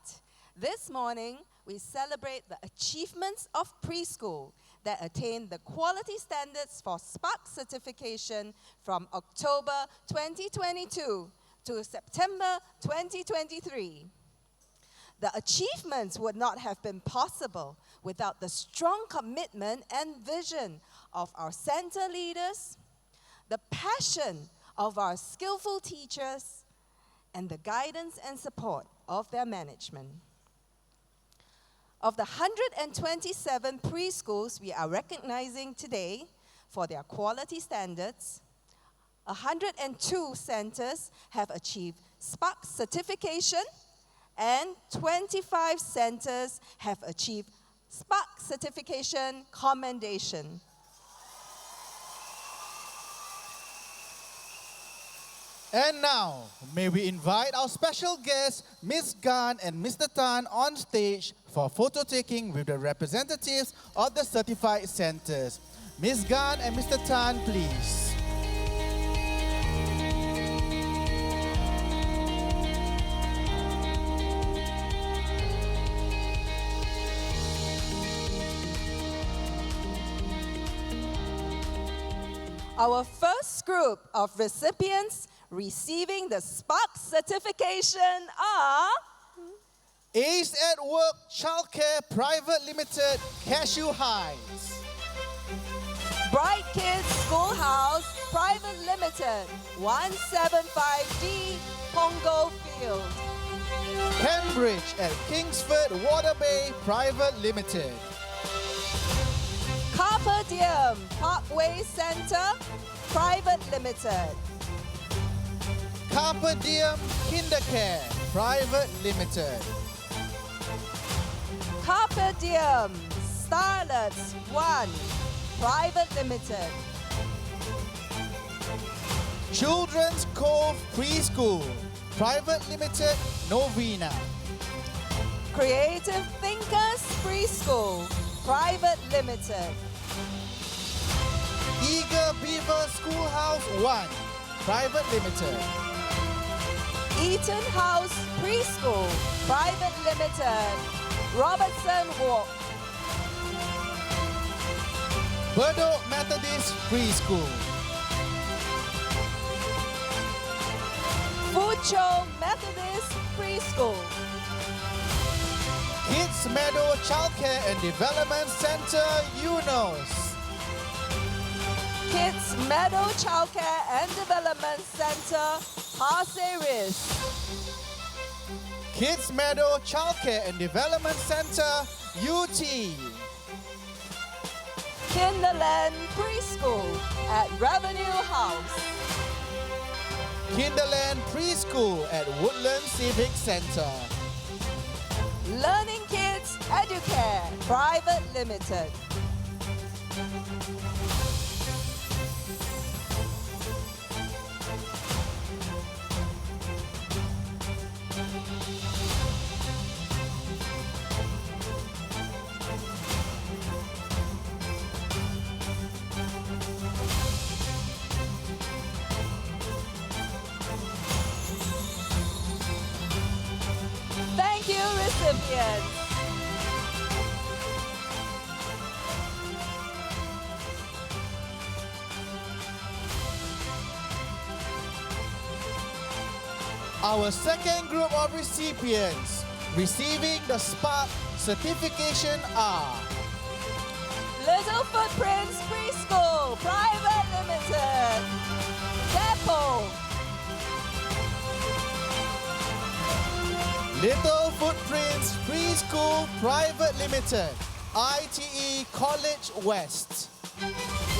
This morning, we celebrate the achievements of preschool that attain the quality standards for Spark certification from October 2022 to September 2023. The achievements would not have been possible without the strong commitment and vision of our center leaders, the passion of our skillful teachers, and the guidance and support of their management. Of the 127 preschools we are recognizing today for their quality standards, 102 centers have achieved Spark certification and 25 centers have achieved Spark certification commendation. And now, may we invite our special guests, Ms. Gan and Mr. Tan, on stage for photo taking with the representatives of the certified centers. Ms. Gan and Mr. Tan, please. Our first group of recipients receiving the Spark certification are Ace at Work Childcare Private Limited, Cashew Heights. Bright Kids Schoolhouse Private Limited, 175D, Pongo Field. Cambridge at Kingsford Water Bay Private Limited. Carpe Diem Parkway Center Private Limited. Carpe Diem Kindercare Private Limited. Carpe Diem Starlets 1 Private Limited. Children's Cove Preschool Private Limited, Novena. Creative Thinkers Preschool Private Limited. Eager Beaver Schoolhouse 1 Private Limited. Eaton House Preschool Private Limited, Robertson Walk. Burdock Methodist Preschool. Fucho Methodist Preschool. Kids Meadow Childcare and Development Center, UNOS. Kids Meadow Childcare and Development Center, Pasir Ris. Kids Meadow Childcare and Development Center, UT. Kinderland Preschool at Revenue House. Kinderland Preschool at Woodland Civic Centre. Learning Kids Educare Private Limited. Thank you, recipients. Our second group of recipients receiving the Spark certification are Little Footprints Preschool Private Limited. Depot. Little Footprints Preschool Private Limited, ITE College West.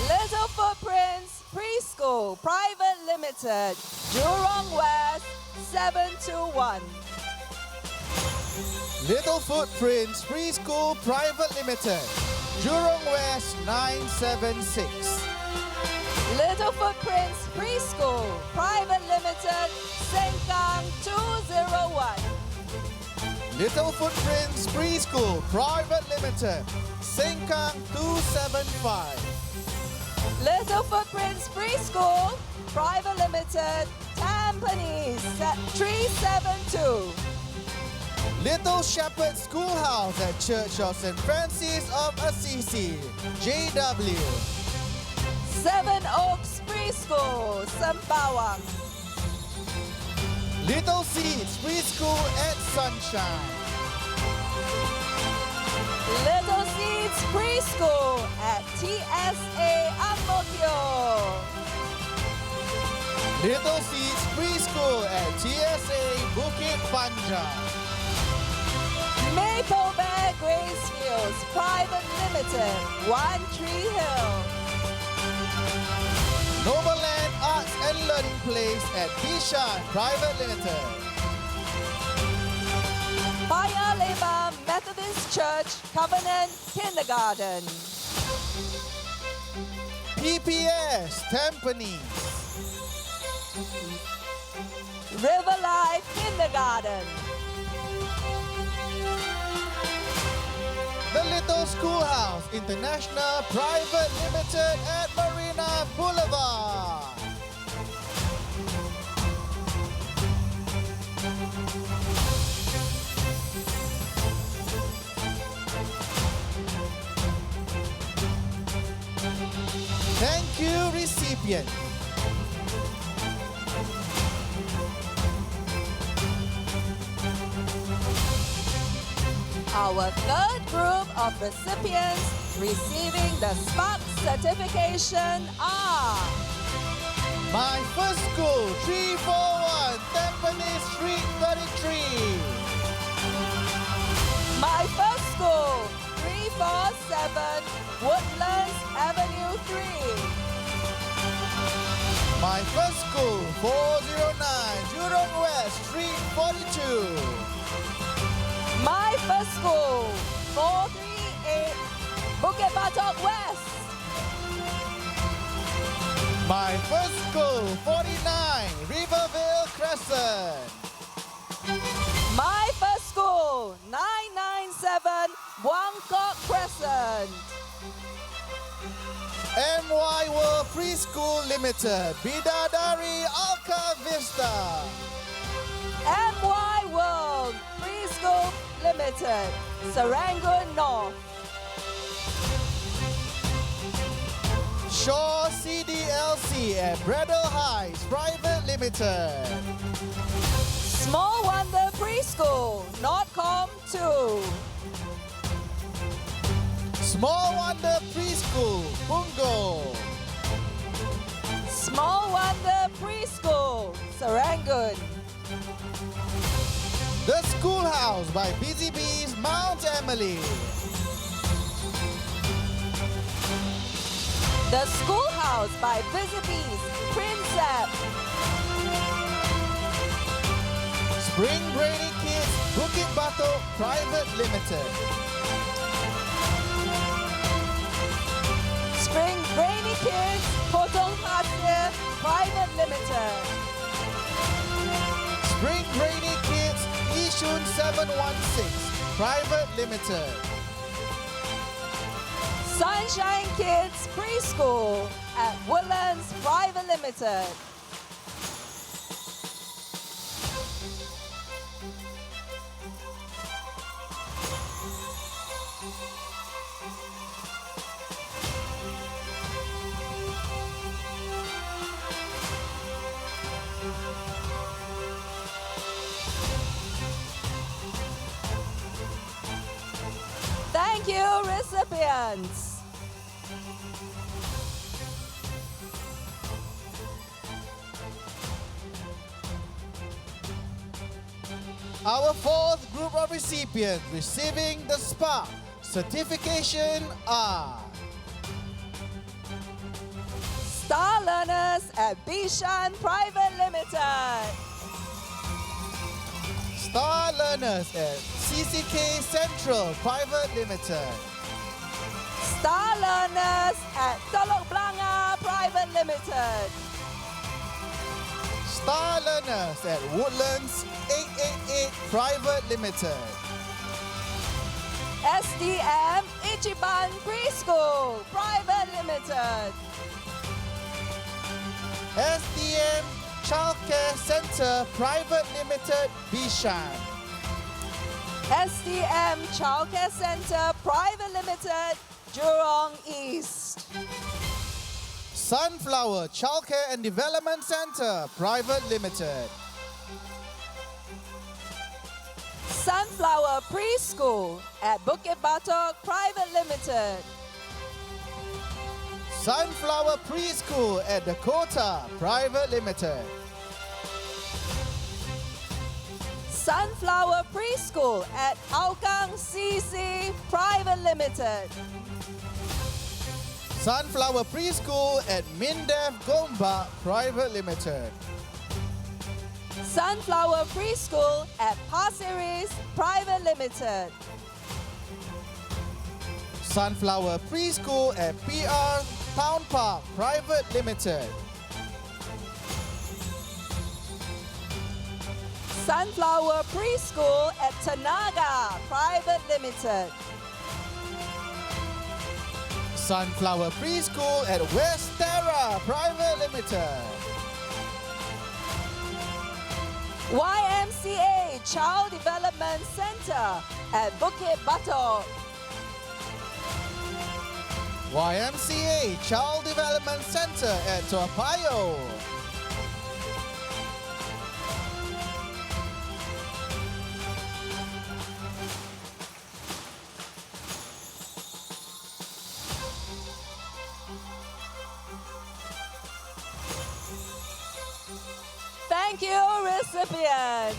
Little Footprints Preschool Private Limited, Jurong West 721. Little Footprints Preschool Private Limited, Jurong West 976. Little Footprints Preschool Private Limited, Sengkang 201. Little Footprints Preschool Private Limited, Sengkang 275. Little Footprints Preschool Private Limited, Tampines 372. Little Shepherd Schoolhouse at Church of St. Francis of Assisi, JW. Seven Oaks Preschool, Sembawang. Little Seeds Preschool at Sunshine. Little Seeds Preschool at TSA Ang Mo Kio. Little Seeds Preschool at TSA Bukit Panjang. Maple Bear Grace Hills Private Limited, One Tree Hill. Novaland Arts and Learning Place at Bishan Private Limited. Paya Lebar Methodist Church Covenant Kindergarten. PPS Tampines. River Life Kindergarten. The Little Schoolhouse International Private Limited at Marina Boulevard. Thank you, recipient. Our third group of recipients receiving the Spark certification are My First School 341 Tampines Street 33. My First School 347 Woodlands Avenue 3. My First School 409 Jurong West Street 42. My First School 438 Bukit Batok West. My First School 49 Rivervale Crescent. My First School 997 Buangkok Crescent. MY World Preschool Limited, Bidadari Alka Vista. MY World Preschool Limited, Serangoon North. Shaw CDLC at Bradle Heights Private Limited. Small Wonder Preschool, Nordcom 2. Small Wonder Preschool, Punggol. Small Wonder Preschool, Serangoon. The Schoolhouse by Busy Bees, Mount Emily. The Schoolhouse by Busy Bees, Princep. Spring Brady Kids, Bukit Batok Private Limited. Spring Brady Kids, Potong Pasir Private Limited. Spring Brady Kids, Yishun 716 Private Limited. Sunshine Kids Preschool at Woodlands Private Limited. Thank you, recipients. Our fourth group of recipients receiving the SPARK certification are Star Learners at Bishan Private Limited. Star Learners at ECCC Central Private Limited. Star Learners at Telok Blangah Private Limited. Star Learners at Woodlands 888 Private Limited. SDM Ichiban Preschool Private Limited. SDM Childcare Center Private Limited, Bishan. SDM Childcare Center Private Limited, Jurong East. Sunflower Childcare and Development Center Private Limited. Sunflower Preschool at Bukit Batok Private Limited. Sunflower Preschool at Dakota Private Limited. Sunflower Preschool at Hougang CC Private Limited. Sunflower Preschool at Mindef Gombak Private Limited. Sunflower Preschool at Pasir Ris Private Limited. Sunflower Preschool at PR Town Park Private Limited. Sunflower Preschool at Tenaga Private Limited. Sunflower Preschool at West Terra Private Limited. YMCA Child Development Center at Bukit Batok. YMCA Child Development Center at Toa Payoh. Thank you, recipients.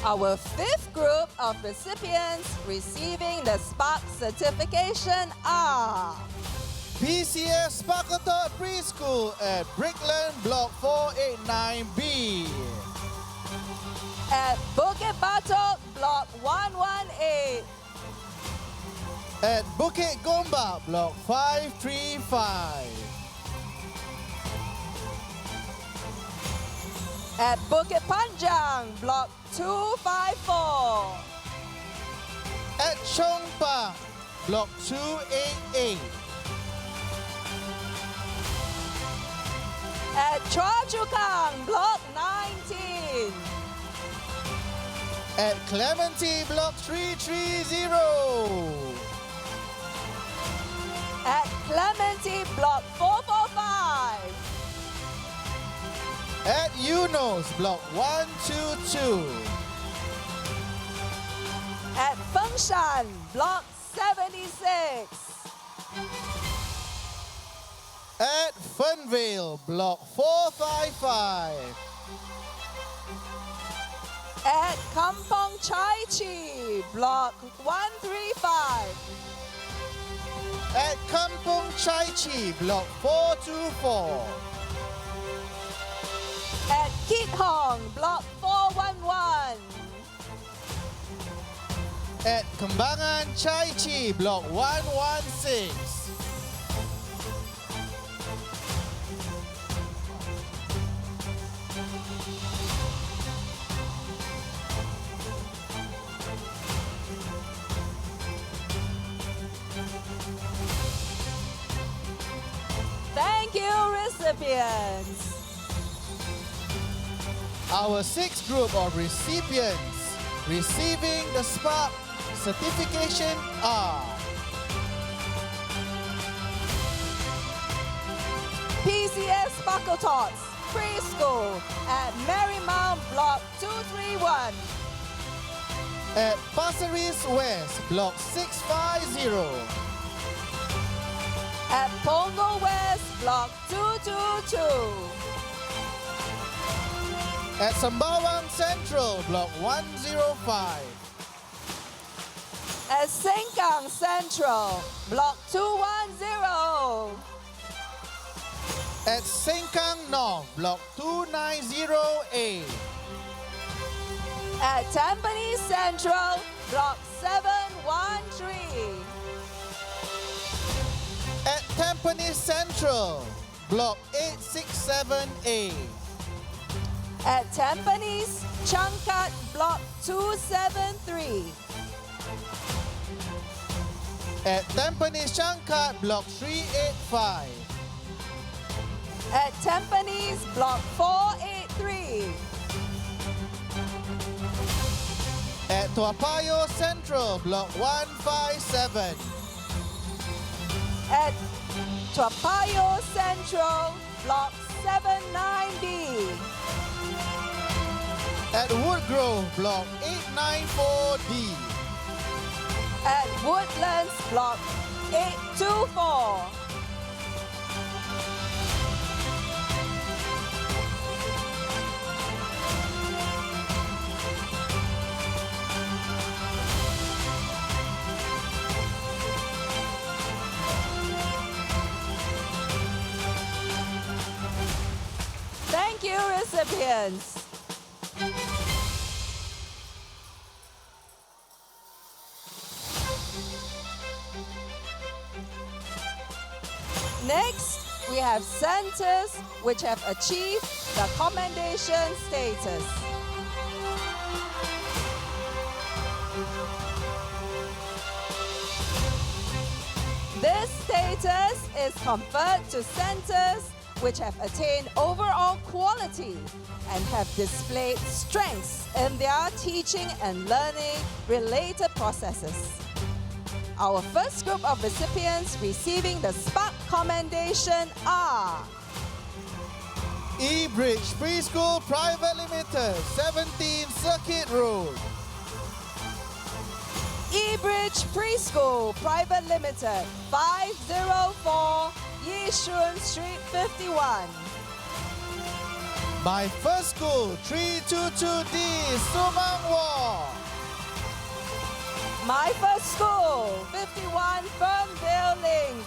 Our fifth group of recipients receiving the SPARK certification are PCS Sparkletot Preschool at Brickland Block 489B. at Bukit Batok Block 118. At Bukit Gombak Block 535. At Bukit Panjang Block 254. At Chong Pang Block 288. At Choa Chu Kang Block 19. At Clementi Block 330. At Clementi Block 445. At Eunos Block 122. At Fengshan Block 76. At Fernvale Block 455. At Kampong Chai Chi, Block 135. At Kampong Chai Chi, Block 424. At Kit Hong, Block 411. At Kembangan Chai Chi, Block 116. Thank you, recipients. Our sixth group of recipients receiving the Spark certification are PCS Sparkle Tots Preschool at Marymount Block 231. at Pasir Ris West, Block 650. At Punggol West, Block 222. At Sembawang Central, Block 105. At Sengkang Central, Block 210. At Sengkang North, Block 290A. At Tampines Central, Block 713. At Tampines Central, Block 867A. At Tampines Changkat, Block 273. At Tampines Changkat, Block 385. At Tampines, Block 483. At Toa Payoh Central, Block 157. At Toa Payoh Central, Block 79B. At Woodgrove, Block 894D. At Woodlands, Block 824. Thank you, recipients. Next, we have centers which have achieved the commendation status. This status is conferred to centers which have attained overall quality and have displayed strengths in their teaching and learning related processes. Our first group of recipients receiving the Spark Commendation are E-Bridge Preschool Private Limited, 17 Circuit Road. E-Bridge Preschool Private Limited, 504 Yishun Street 51. My First School, 322D, Sumangwa. My First School, 51 Ferndale Link.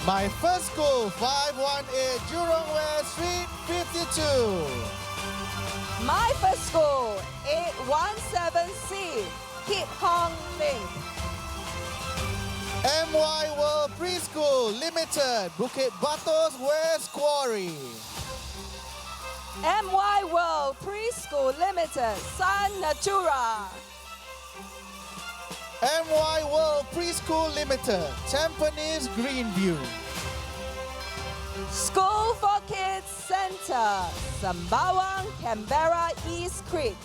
My First School, 518 Jurong West Street, 52. My First School, 817C, Kit Hong Link. MY World Preschool Limited, Bukit Batos West Quarry. MY World Preschool Limited, San Natura. MY World Preschool Limited, Tampines Greenview. School for Kids Center, Sembawang, Canberra East Creek.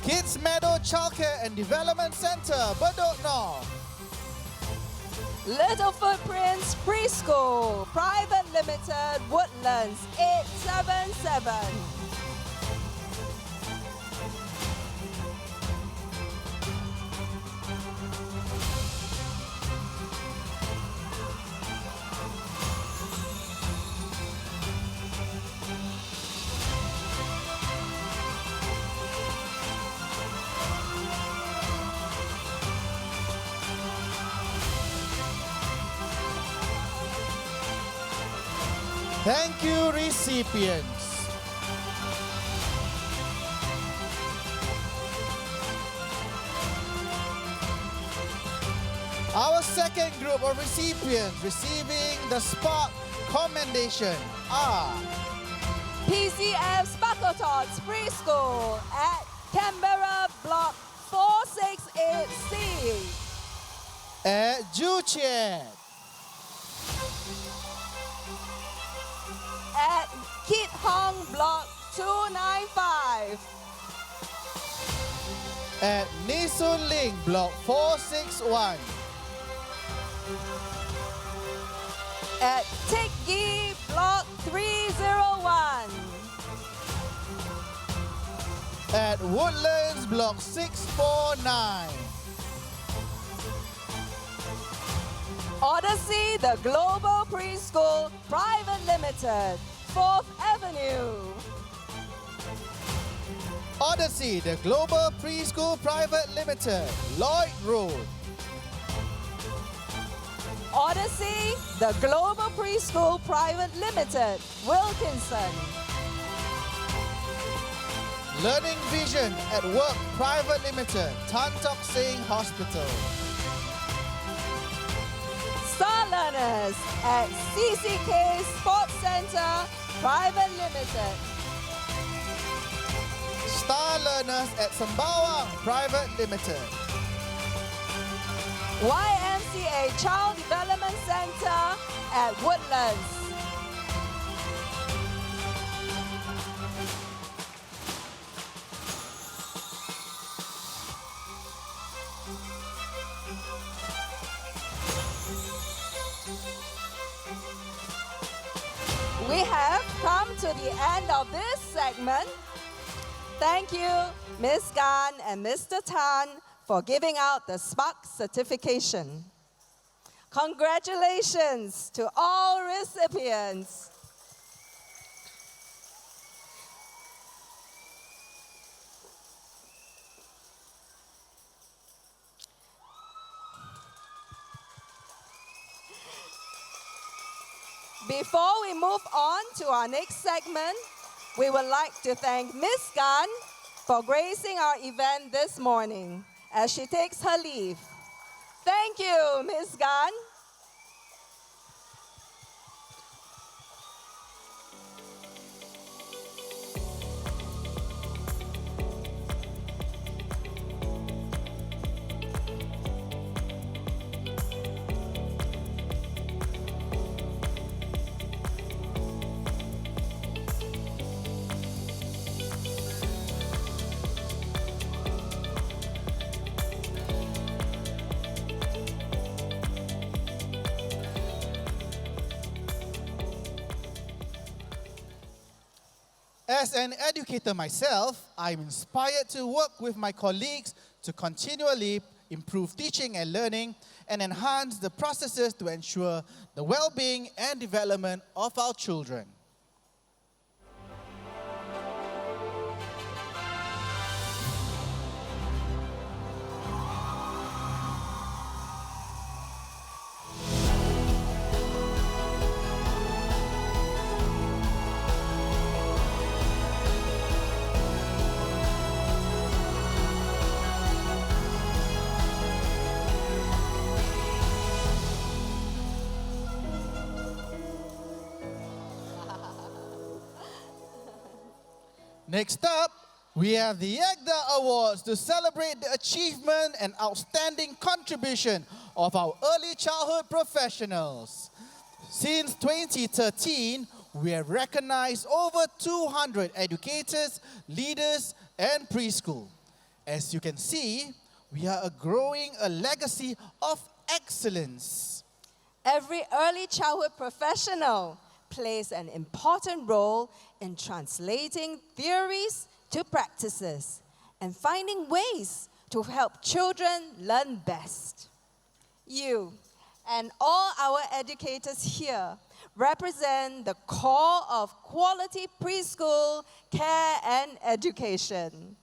Kids Meadow Childcare and Development Center, Bedok North. Little Footprints Preschool, Private Limited, Woodlands, 877. Thank you, recipients. Our second group of recipients receiving the Spark Commendation are PCF Sparkletots Preschool at Canberra Block 468C. at Juchet, At Kit Hong Block 295. at Nisun Ling Block 461, At Teck Gee Block 301. at Woodlands Block 649, Odyssey, the Global Preschool Private Limited, 4th Avenue. Odyssey, the Global Preschool Private Limited, Lloyd Road, Odyssey, the Global Preschool Private Limited, Wilkinson. Learning Vision at Work Private Limited, Tan Tock Seng Hospital, Star Learners at ECCC Sports Centre Private Limited. Star Learners at Sembawang Private Limited, YMCA Child Development Centre at Woodlands. We have come to the end of this segment. Thank you, Ms. Gan and Mr. Tan, for giving out the Spark certification. Congratulations to all recipients. Before we move on to our next segment, we would like to thank Ms. Gan for gracing our event this morning as she takes her leave. Thank you, Ms. Gan. As an educator myself, I'm inspired to work with my colleagues to continually improve teaching and learning and enhance the processes to ensure the well-being and development of our children. Next up, we have the EGDA Awards to celebrate the achievement and outstanding contribution of our early childhood professionals. Since 2013, we have recognized over 200 educators, leaders, and preschool. As you can see, we are growing a legacy of excellence. Every early childhood professional plays an important role in translating theories to practices and finding ways to help children learn best. You and all our educators here represent the core of quality preschool care and education.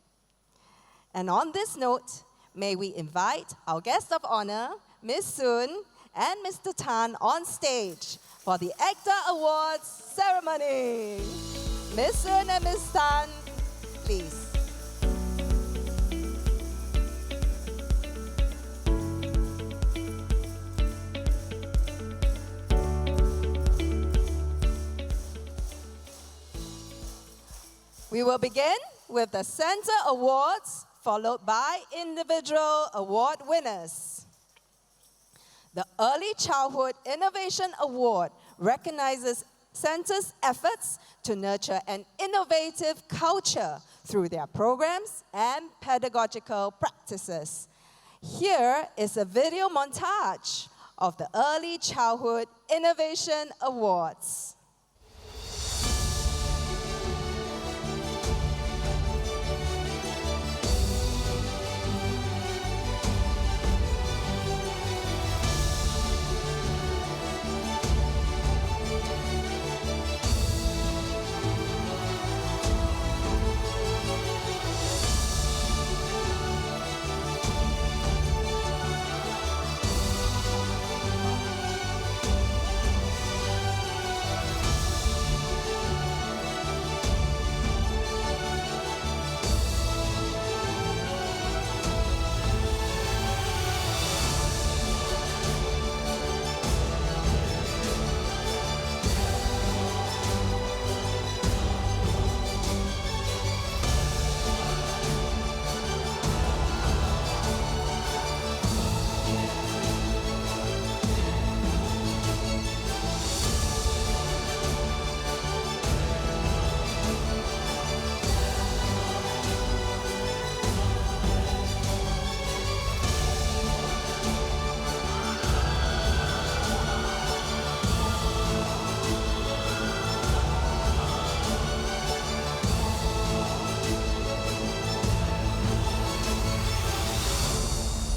And on this note, may we invite our guest of honor, Ms. Soon, and Mr. Tan on stage for the Actor Awards ceremony. Ms. Sun and Ms. Tan, please. We will begin with the Center Awards, followed by individual award winners. The Early Childhood Innovation Award recognizes centers' efforts to nurture an innovative culture through their programs and pedagogical practices. Here is a video montage of the Early Childhood Innovation Awards.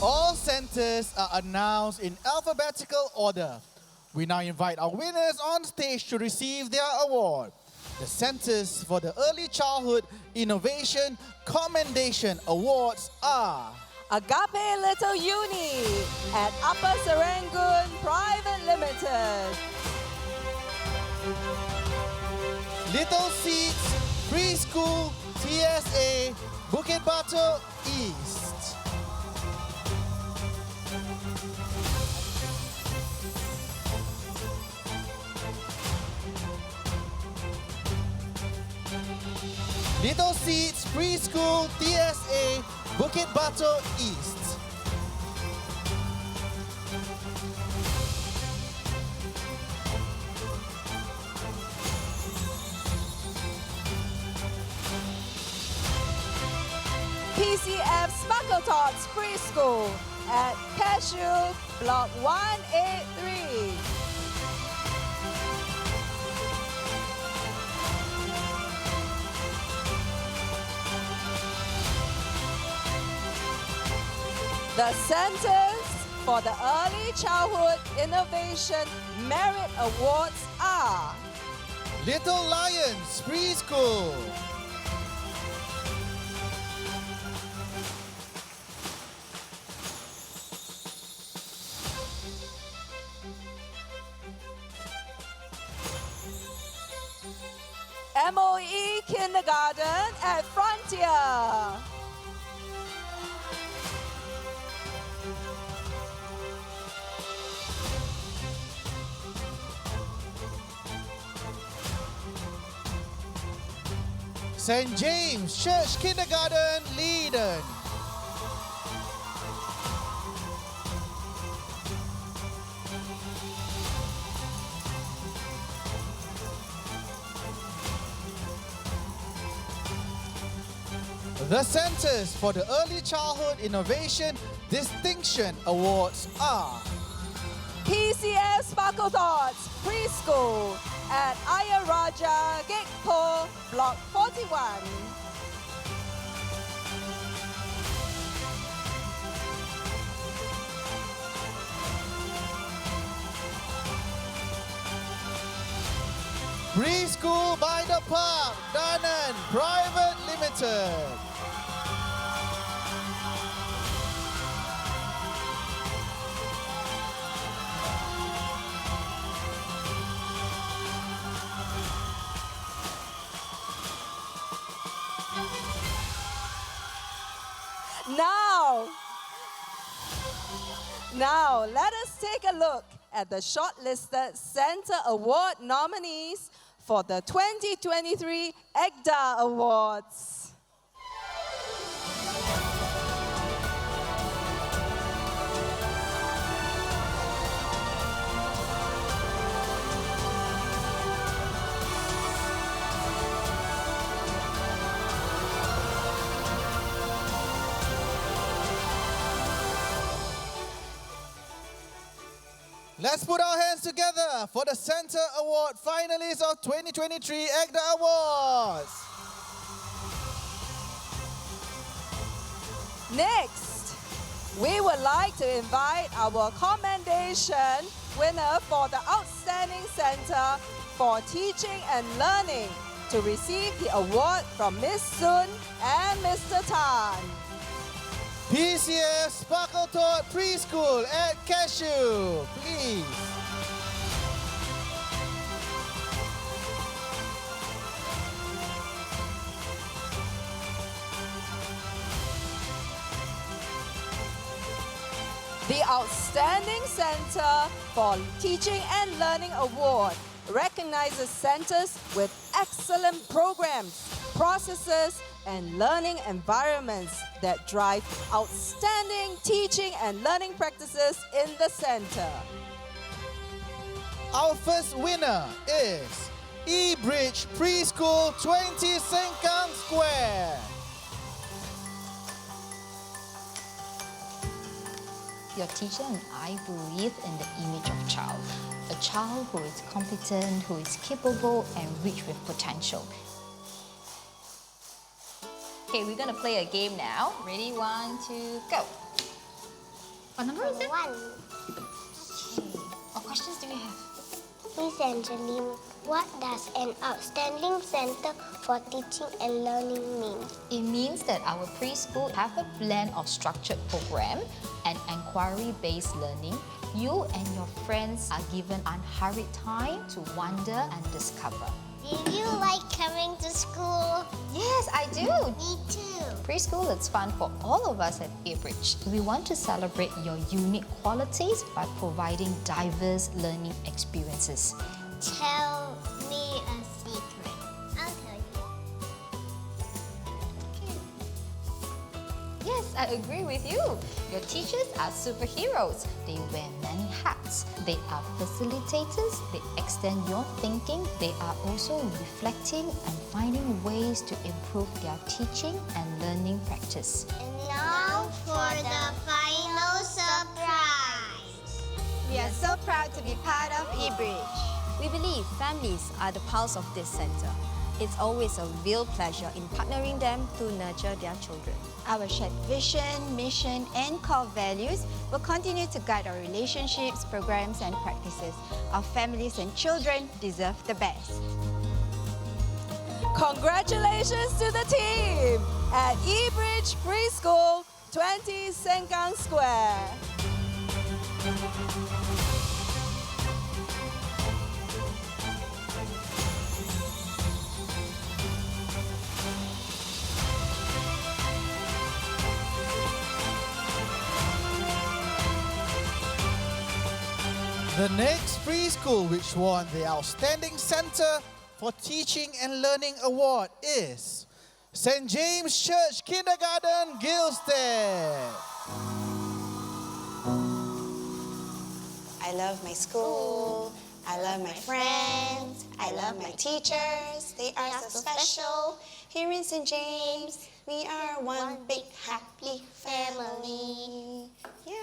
All centers are announced in alphabetical order. We now invite our winners on stage to receive their award. The Centers for the Early Childhood Innovation Commendation Awards are Agape Little Uni at Upper Serangoon Private Limited. Little Seeds Preschool TSA Bukit Batok East. Little Seeds Preschool TSA Bukit Batok East. PCF Sparkle Tots Preschool at Cashew Block 183. The Centers for the Early Childhood Innovation Merit Awards are Little Lions Preschool. MOE Kindergarten at Frontier. St. James Church Kindergarten, Leiden. The Centers for the Early Childhood Innovation Distinction Awards are PCS Sparkle Tots Preschool at Ayer Raja Gekpo Block 41. Preschool by the Park, Danan Private Limited. Now, let us take a look at the shortlisted Center Award nominees for the 2023 EGDA Awards. Let's put our hands together for the Center Award finalists of 2023 EGDA Awards. Next, we would like to invite our commendation winner for the Outstanding Center for Teaching and Learning to receive the award from Ms. Sun and Mr. Tan. PCS Sparkle Toad Preschool at Cashew, please. The Outstanding Center for Teaching and Learning Award recognizes centers with excellent programs, processes, and learning environments that drive outstanding teaching and learning practices in the center. Our first winner is E-Bridge Preschool 20 Sengkang Square. Your teacher and I believe in the image of child. A child who is competent, who is capable, and rich with potential. Okay, we're gonna play a game now. Ready? 1, 2, go. What number is it? 1. Okay. What questions do we have? Miss Angeline, what does an outstanding center for teaching and learning mean? It means that our preschool have a blend of structured program and inquiry-based learning. You and your friends are given unhurried time to wonder and discover. Do you like coming to school? Yes, I do. Me too. Preschool is fun for all of us at E-Bridge. We want to celebrate your unique qualities by providing diverse learning experiences. Tell me a secret. I'll tell you. Yes, I agree with you. Your teachers are superheroes. They wear many hats. They are facilitators. They extend your thinking. They are also reflecting and finding ways to improve their teaching and learning practice. And now for the final surprise. We are so proud to be part of E-Bridge. We believe families are the pulse of this center. It's always a real pleasure in partnering them to nurture their children. Our shared vision, mission, and core values will continue to guide our relationships, programs, and practices. Our families and children deserve the best. Congratulations to the team at E-Bridge Preschool 20 Sengkang Square. The next preschool which won the Outstanding Center for Teaching and Learning Award is St. James Church Kindergarten, Gilstead. I love my school, I love my friends, I love my teachers, they are so special. Here in St. James, we are one big happy family. Yeah.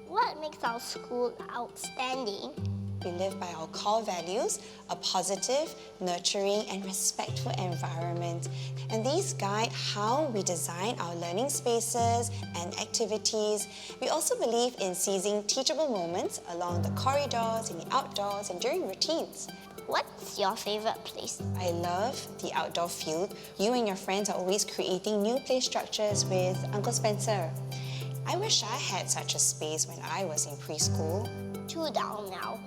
What makes our school outstanding? We live by our core values, a positive, nurturing, and respectful environment. And these guide how we design our learning spaces and activities. We also believe in seizing teachable moments along the corridors, in the outdoors, and during routines. What's your favorite place? I love the outdoor field. You and your friends are always creating new play structures with Uncle Spencer. I wish I had such a space when I was in preschool. 2 down now.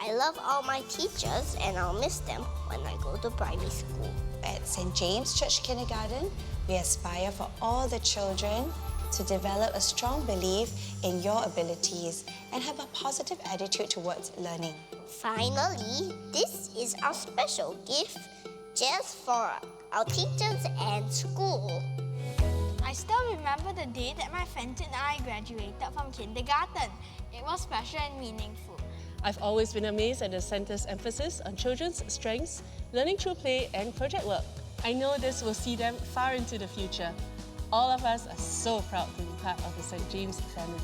I I love all my teachers and I'll miss them when I go to primary school. At St. James Church Kindergarten, we aspire for all the children to develop a strong belief in your abilities and have a positive attitude towards learning. Finally, this is our special gift just for our teachers and school. I still remember the day that my friend and I graduated from kindergarten. It was special and meaningful. I've always been amazed at the centre's emphasis on children's strengths, learning through play and project work. I know this will see them far into the future. All of us are so proud to be part of the St. James family.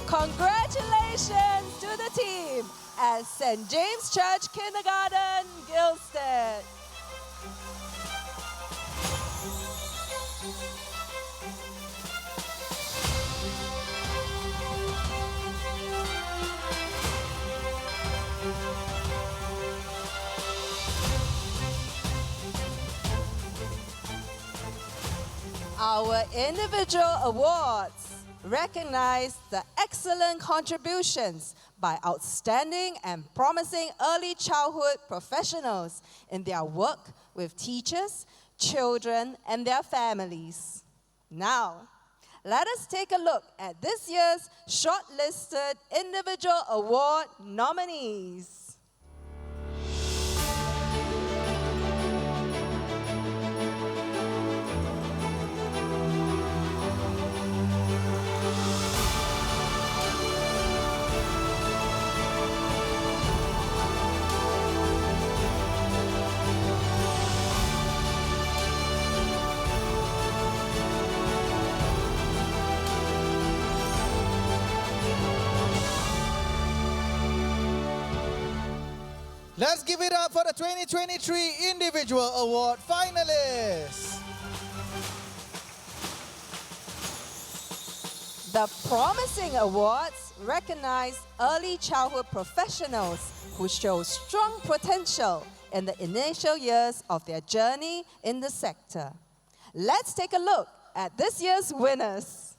Congratulations to the team at St. James Church Kindergarten, Gilstead. Our individual awards recognize the excellent contributions by outstanding and promising early childhood professionals in their work with teachers, children, and their families. Now, let us take a look at this year's shortlisted individual award nominees. Let's give it up for the 2023 Individual Award finalists. The Promising Awards recognize early childhood professionals who show strong potential in the initial years of their journey in the sector. Let's take a look at this year's winners.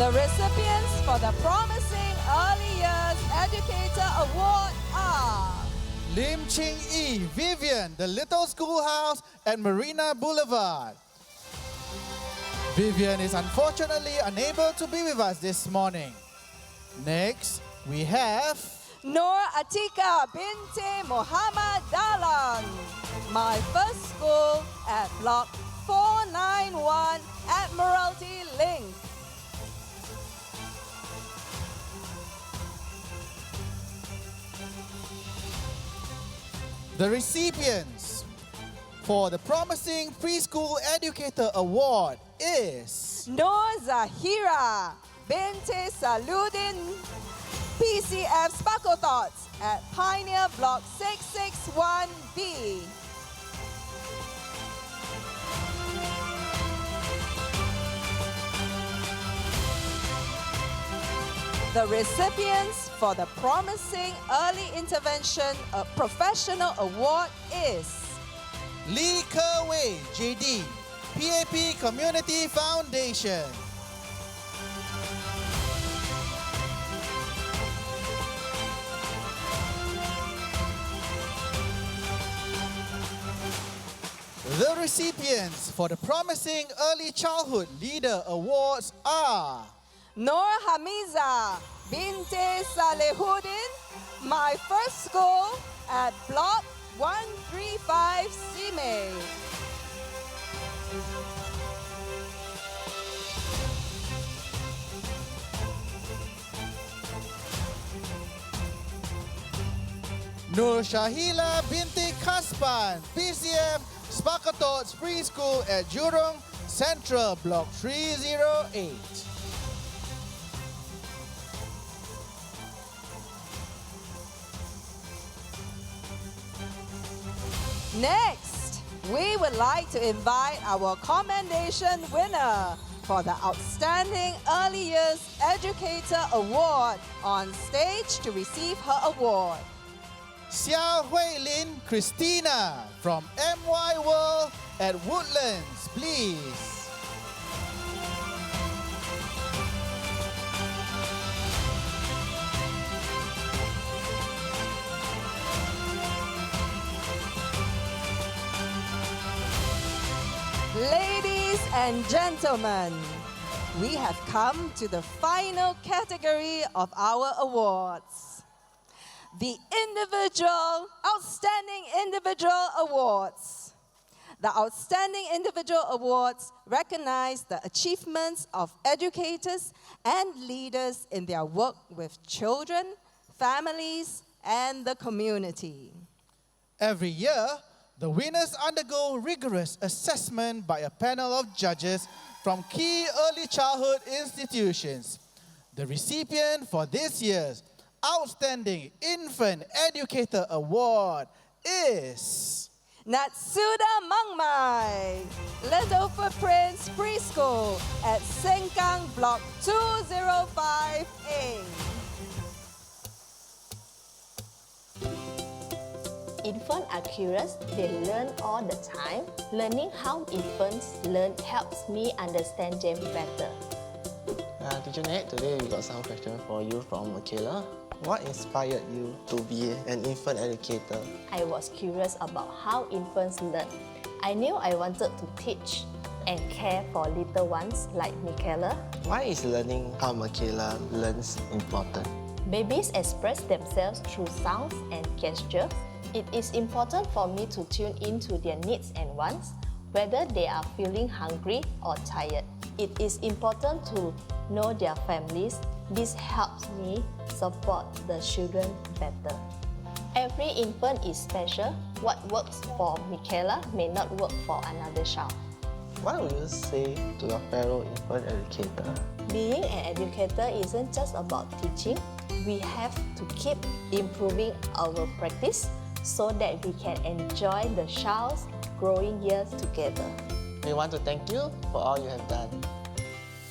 The recipients for the Promising Early Years Educator Award are Lim Ching Yi, Vivian, the Little Schoolhouse at Marina Boulevard. Vivian is unfortunately unable to be with us this morning. Next, we have Nur Atika Binti Muhammad Dalan, My First School at Block 491 Admiralty Link. the recipients for the Promising Preschool Educator Award is Nur Zahira Binti Saludin, PCF Sparkle Thoughts at Pioneer Block 661B. The recipients for the Promising Early Intervention Professional Award is Lee Kerway, JD, PAP Community Foundation. The recipients for the Promising Early Childhood Leader Awards are Nur Hamiza Binte Salehuddin, My First School at Block 135 Simei. Nur Shahila Binti Kaspan, PCM Spakatots Preschool at Jurong Central, Block 308. Next, we would like to invite our commendation winner for the Outstanding Early Years Educator Award on stage to receive her award. Xia Huilin Christina from MY World at Woodlands, please. Ladies and gentlemen, we have come to the final category of our awards. The Outstanding Individual Awards. The Outstanding Individual Awards recognize the achievements of educators and leaders in their work with children, families, and the community. Every year, the winners undergo rigorous assessment by a panel of judges from key early childhood institutions. The recipient for this year's Outstanding Infant Educator Award is Natsuda Mangmai, Little Footprints Preschool at Sengkang Block 205A. Infants are curious, they learn all the time. Learning how infants learn helps me understand them better. Teacher Nate, today we got some questions for you from Michaela. What inspired you to be an infant educator? I was curious about how infants learn. I knew I wanted to teach and care for little ones like Michaela. Why is learning how Michaela learns important? Babies express themselves through sounds and gestures. It is important for me to tune into their needs and wants, whether they are feeling hungry or tired. It is important to know their families. This helps me support the children better. Every infant is special. What works for Michaela may not work for another child. What would you say to your fellow infant educator? Being an educator isn't just about teaching. We have to keep improving our practice so that we can enjoy the child's growing years together. We want to thank you for all you have done.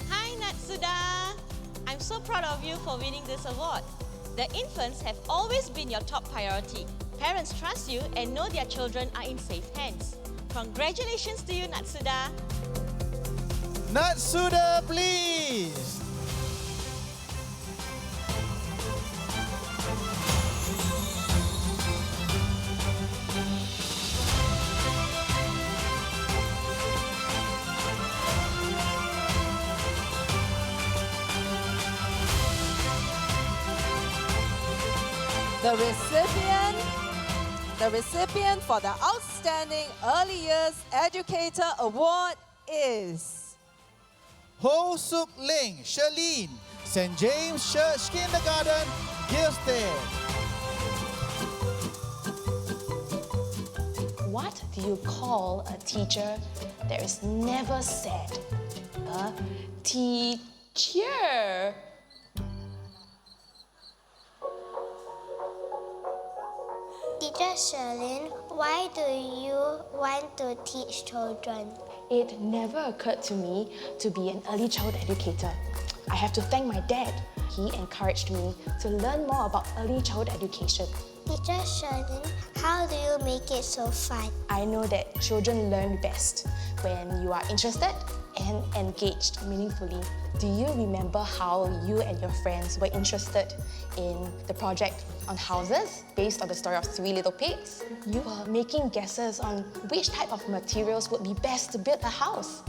Hi Natsuda! I'm so proud of you for winning this award. The infants have always been your top priority. Parents trust you and know their children are in safe hands. Congratulations to you, Natsuda! Natsuda, please! The recipient for the Outstanding Early Years Educator Award is Ho Suk Ling Charlene, St. James Church Kindergarten, Gilstead. What do you call a teacher that is never sad? A teacher. Teacher Charlene, why do you want to teach children? It never occurred to me to be an early child educator. I have to thank my dad. He encouraged me to learn more about early child education. Teacher Charlene, how do you make it so fun? I know that children learn best when you are interested and engaged meaningfully. Do you remember how you and your friends were interested in the project on houses based on the story of Three Little Pigs? You were making guesses on which type of materials would be best to build a house.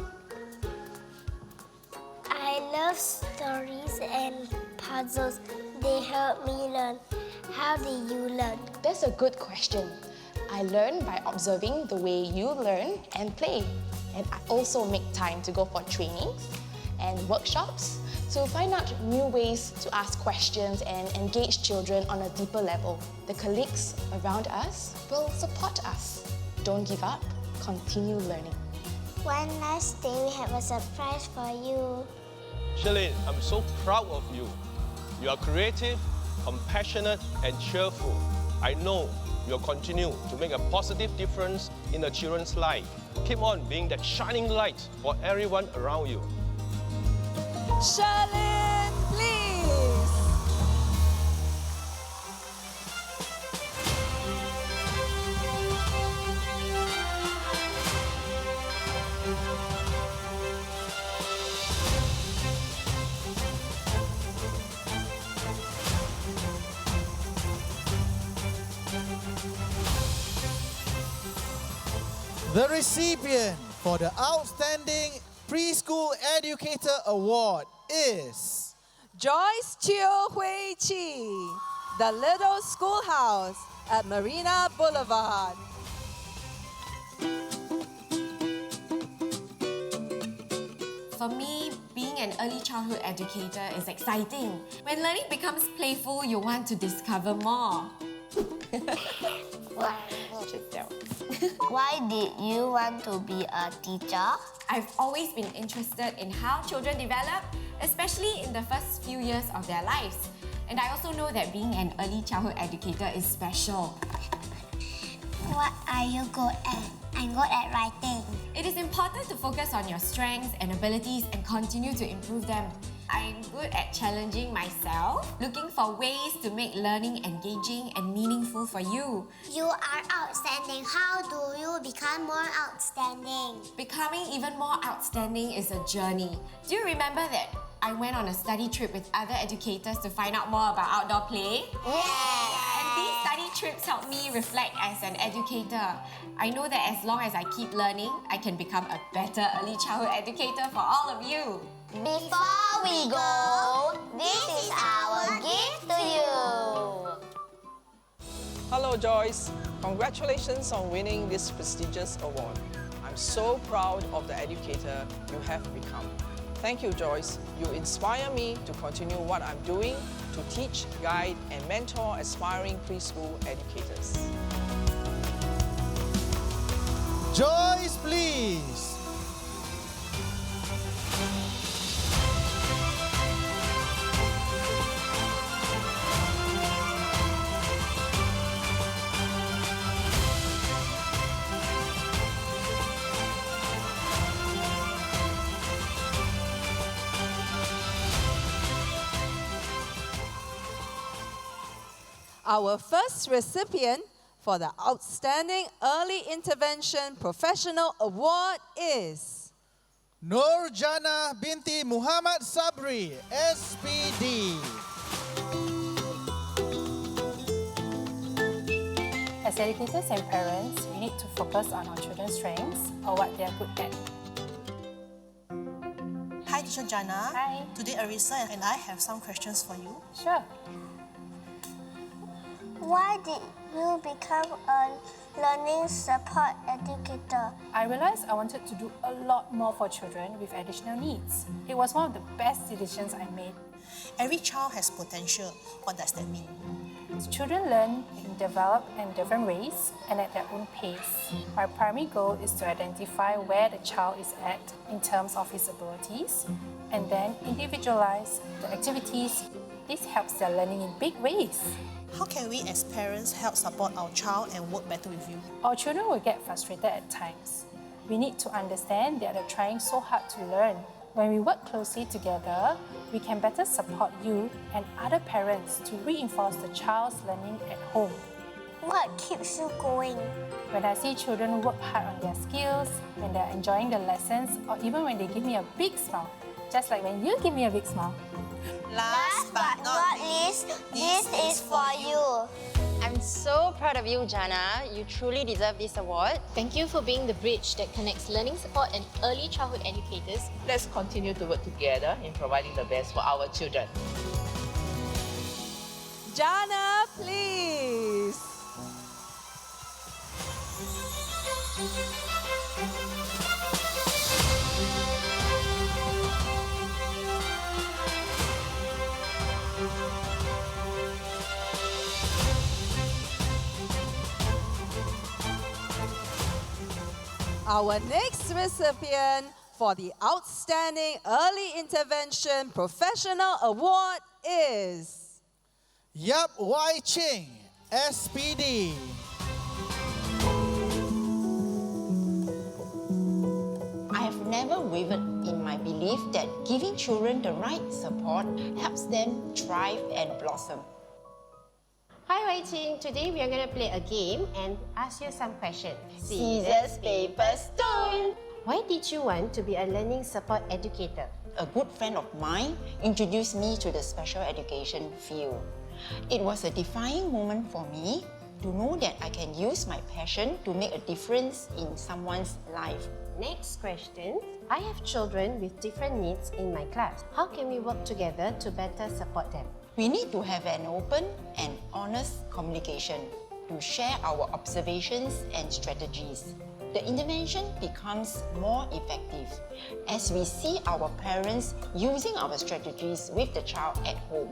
I love stories and puzzles. They help me learn. How do you learn? That's a good question. I learn by observing the way you learn and play. And I also make time to go for trainings and workshops to find out new ways to ask questions and engage children on a deeper level. The colleagues around us will support us. Don't give up, continue learning. One last thing, we have a surprise for you. Shalene, I'm so proud of you. You are creative, compassionate, and cheerful. I know you'll continue to make a positive difference in the children's life. Keep on being that shining light for everyone around you. Shalene, please. The recipient for the Outstanding Preschool Educator Award is Joyce Teo Hui Chi, the Little Schoolhouse at Marina Boulevard. For me, being an early childhood educator is exciting. When learning becomes playful, you want to discover more. Why did you want to be a teacher? I've always been interested in how children develop, especially in the first few years of their lives. And I also know that being an early childhood educator is special. What are you good at? I'm good at writing. It is important to focus on your strengths and abilities and continue to improve them. I'm good at challenging myself, looking for ways to make learning engaging and meaningful for you. You are outstanding. How do you become more outstanding? Becoming even more outstanding is a journey. Do you remember that I went on a study trip with other educators to find out more about outdoor play? Yeah! And these study trips helped me reflect as an educator. I know that as long as I keep learning, I can become a better early childhood educator for all of you. Before we go, this is our gift to you. Hello Joyce, congratulations on winning this prestigious award. I'm so proud of the educator you have become. Thank you Joyce, you inspire me to continue what I'm doing to teach, guide and mentor aspiring preschool educators. Joyce, please. Our first recipient for the Outstanding Early Intervention Professional Award is Nurjana binti Muhammad Sabri, SPD. As educators and parents, we need to focus on our children's strengths or what they are good at. Hi, Teacher Jana. Hi. Today, Arisa and I have some questions for you. Sure. Why did you become a learning support educator? I realized I wanted to do a lot more for children with additional needs. It was one of the best decisions I made. Every child has potential. What does that mean? Children learn and develop in different ways and at their own pace. My primary goal is to identify where the child is at in terms of his abilities and then individualize the activities. This helps their learning in big ways. How can we as parents help support our child and work better with you? Our children will get frustrated at times. We need to understand that they're trying so hard to learn. When we work closely together, we can better support you and other parents to reinforce the child's learning at home. What keeps you going? When I see children work hard on their skills, when they're enjoying the lessons, or even when they give me a big smile, just like when you give me a big smile. Last but not least, this is for you. I'm so proud of you, Jana. You truly deserve this award. Thank you for being the bridge that connects learning support and early childhood educators. Let's continue to work together in providing the best for our children. Jana, please. Our next recipient for the Outstanding Early Intervention Professional Award is Yap Wai Ching, SPD. I have never wavered in my belief that giving children the right support helps them thrive and blossom. Hi, Wai Ching. Today we are going to play a game and ask you some questions. Scissors, paper, stone. Why did you want to be a learning support educator? A good friend of mine introduced me to the special education field. It was a defining moment for me to know that I can use my passion to make a difference in someone's life. Next question. I have children with different needs in my class. How can we work together to better support them? We need to have an open and honest communication to share our observations and strategies. The intervention becomes more effective as we see our parents using our strategies with the child at home.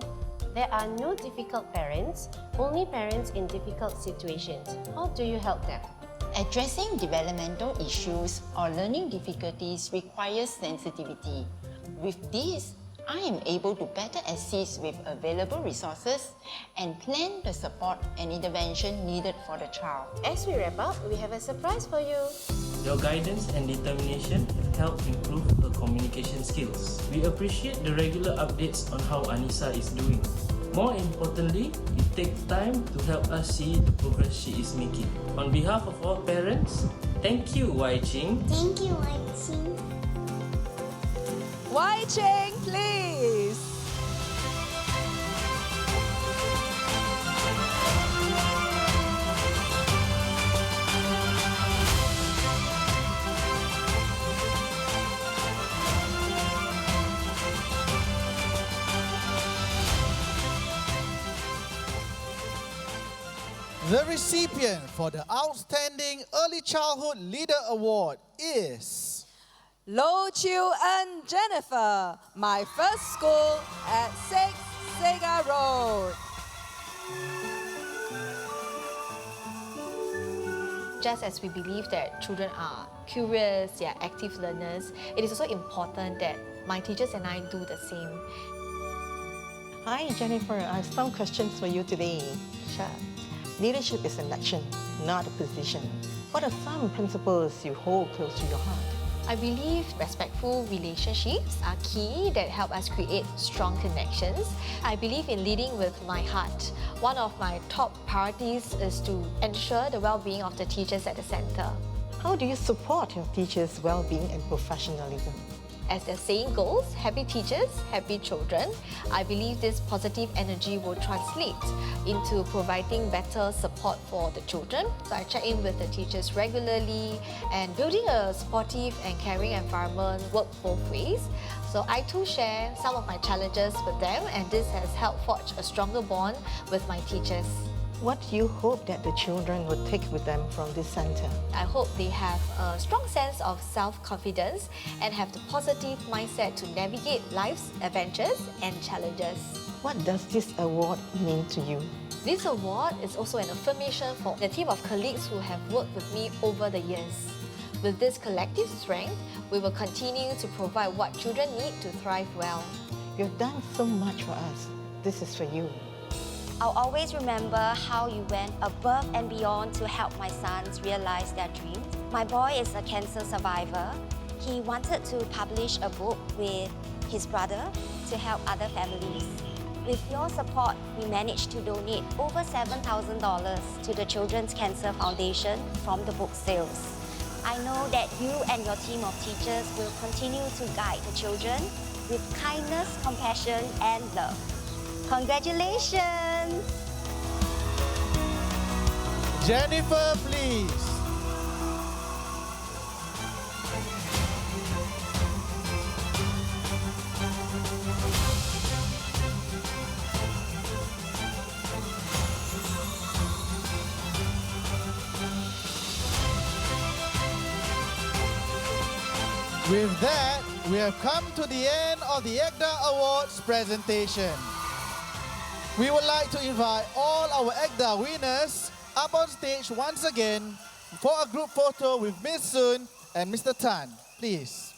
There are no difficult parents, only parents in difficult situations. How do you help them? Addressing developmental issues or learning difficulties requires sensitivity. With this, I am able to better assist with available resources and plan the support and intervention needed for the child. As we wrap up, we have a surprise for you. Your guidance and determination have helped improve her communication skills. We appreciate the regular updates on how Anissa is doing. More importantly, it takes time to help us see the progress she is making. On behalf of all parents, thank you, Wai Ching. Thank you, Wai Ching. Wai Ching, please. The recipient for the Outstanding Early Childhood Leader Award is Lo Chiu En Jennifer, my first school at 6 Sega Road. Just as we believe that children are curious, they are active learners, it is also important that my teachers and I do the same. Hi Jennifer, I have some questions for you today. Sure. Leadership is an action, not a position. What are some principles you hold close to your heart? I believe respectful relationships are key that help us create strong connections. I believe in leading with my heart. One of my top priorities is to ensure the well-being of the teachers at the center. How do you support your teachers' well-being and professionalism? As the saying goes, happy teachers, happy children. I believe this positive energy will translate into providing better support for the children. So I check in with the teachers regularly, and building a supportive and caring environment works both ways. So I too share some of my challenges with them, and this has helped forge a stronger bond with my teachers. What do you hope that the children will take with them from this center? I hope they have a strong sense of self-confidence and have the positive mindset to navigate life's adventures and challenges. What does this award mean to you? This award is also an affirmation for the team of colleagues who have worked with me over the years. With this collective strength, we will continue to provide what children need to thrive well. You've done so much for us. This is for you. I'll always remember how you went above and beyond to help my sons realize their dreams. My boy is a cancer survivor. He wanted to publish a book with his brother to help other families. With your support, we managed to donate over $7,000 to the Children's Cancer Foundation from the book sales. I know that you and your team of teachers will continue to guide the children with kindness, compassion, and love. Congratulations! Jennifer, please. With that, we have come to the end of the ECCDA Awards presentation. We would like to invite all our ECCDA winners up on stage once again for a group photo with Ms. Sun and Mr. Tan, please.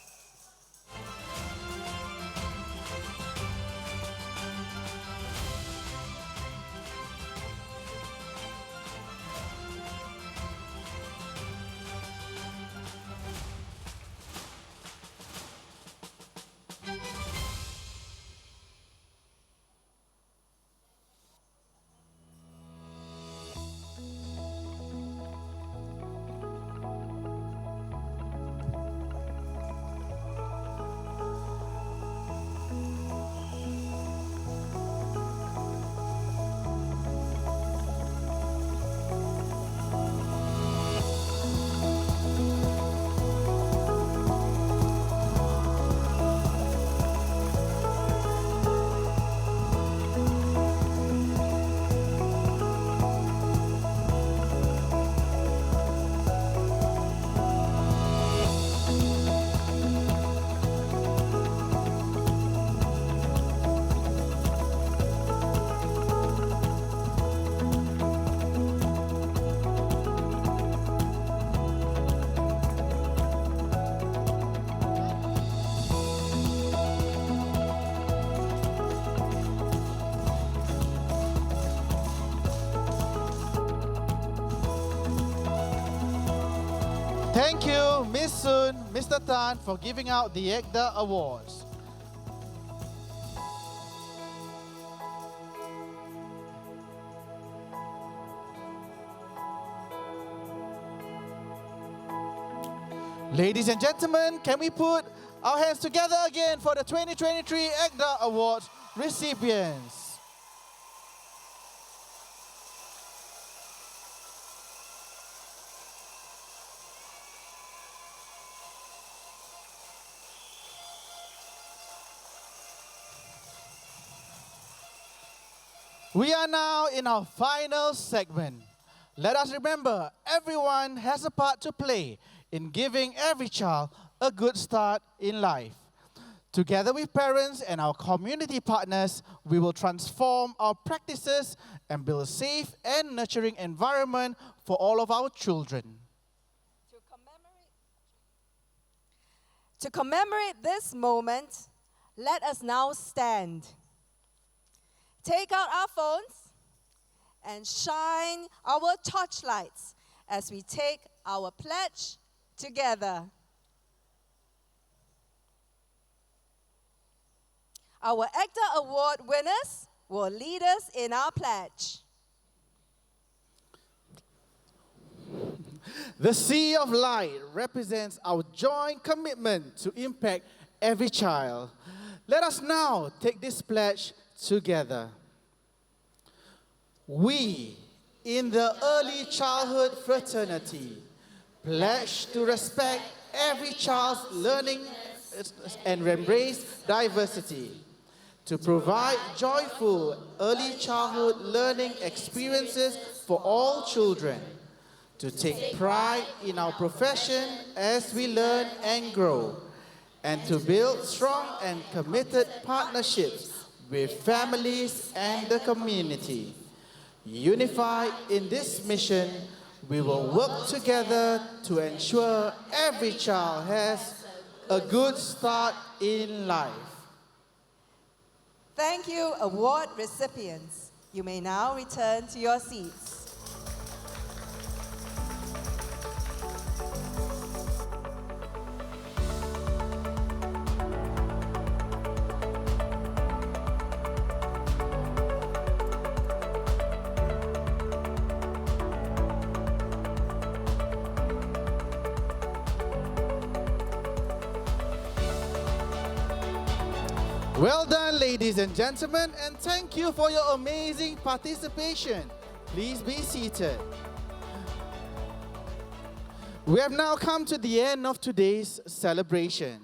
Thank you, Ms. Sun, Mr. Tan, for giving out the ECCDA Awards. Ladies and gentlemen, can we put our hands together again for the 2023 ECCDA Awards recipients? We are now in our final segment. Let us remember, everyone has a part to play in giving every child a good start in life. Together with parents and our community partners, we will transform our practices and build a safe and nurturing environment for all of our children. To commemorate this moment, let us now stand. Take out our phones and shine our torchlights as we take our pledge together. Our ECCDA Award winners will lead us in our pledge. The Sea of Light represents our joint commitment to impact every child. Let us now take this pledge together. We, in the Early Childhood Fraternity, pledge to respect every child's learning and embrace diversity, to provide joyful early childhood learning experiences for all children, to take pride in our profession as we learn and grow, and to build strong and committed partnerships with families and the community. Unified in this mission, we will work together to ensure every child has a good start in life. Thank you, award recipients. You may now return to your seats. Well done, ladies and gentlemen, and thank you for your amazing participation. Please be seated. We have now come to the end of today's celebration.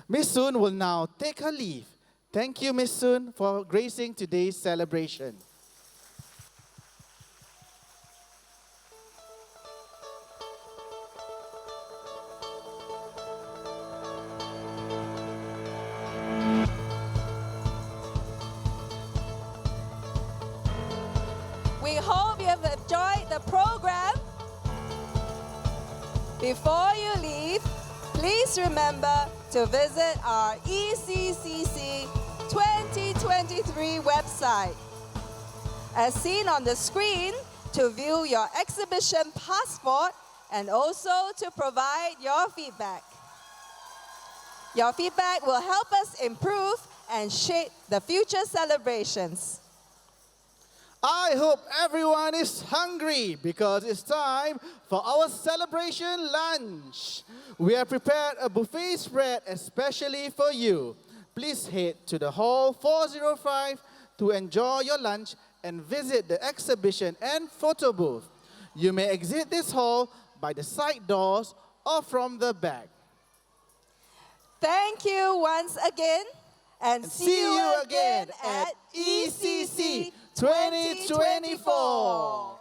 Miss Soon will now take her leave. Thank you, Miss Soon, for gracing today's celebration. We hope you have enjoyed the program. Before you leave, please remember to visit our ECCC 2023 website. As seen on the screen, to view your exhibition passport and also to provide your feedback. Your feedback will help us improve and shape the future celebrations. I hope everyone is hungry because it's time for our celebration lunch. We have prepared a buffet spread especially for you. Please head to the Hall 405 to enjoy your lunch and visit the exhibition and photo booth. You may exit this hall by the side doors or from the back. Thank you once again, and see you again at ECCC 2024.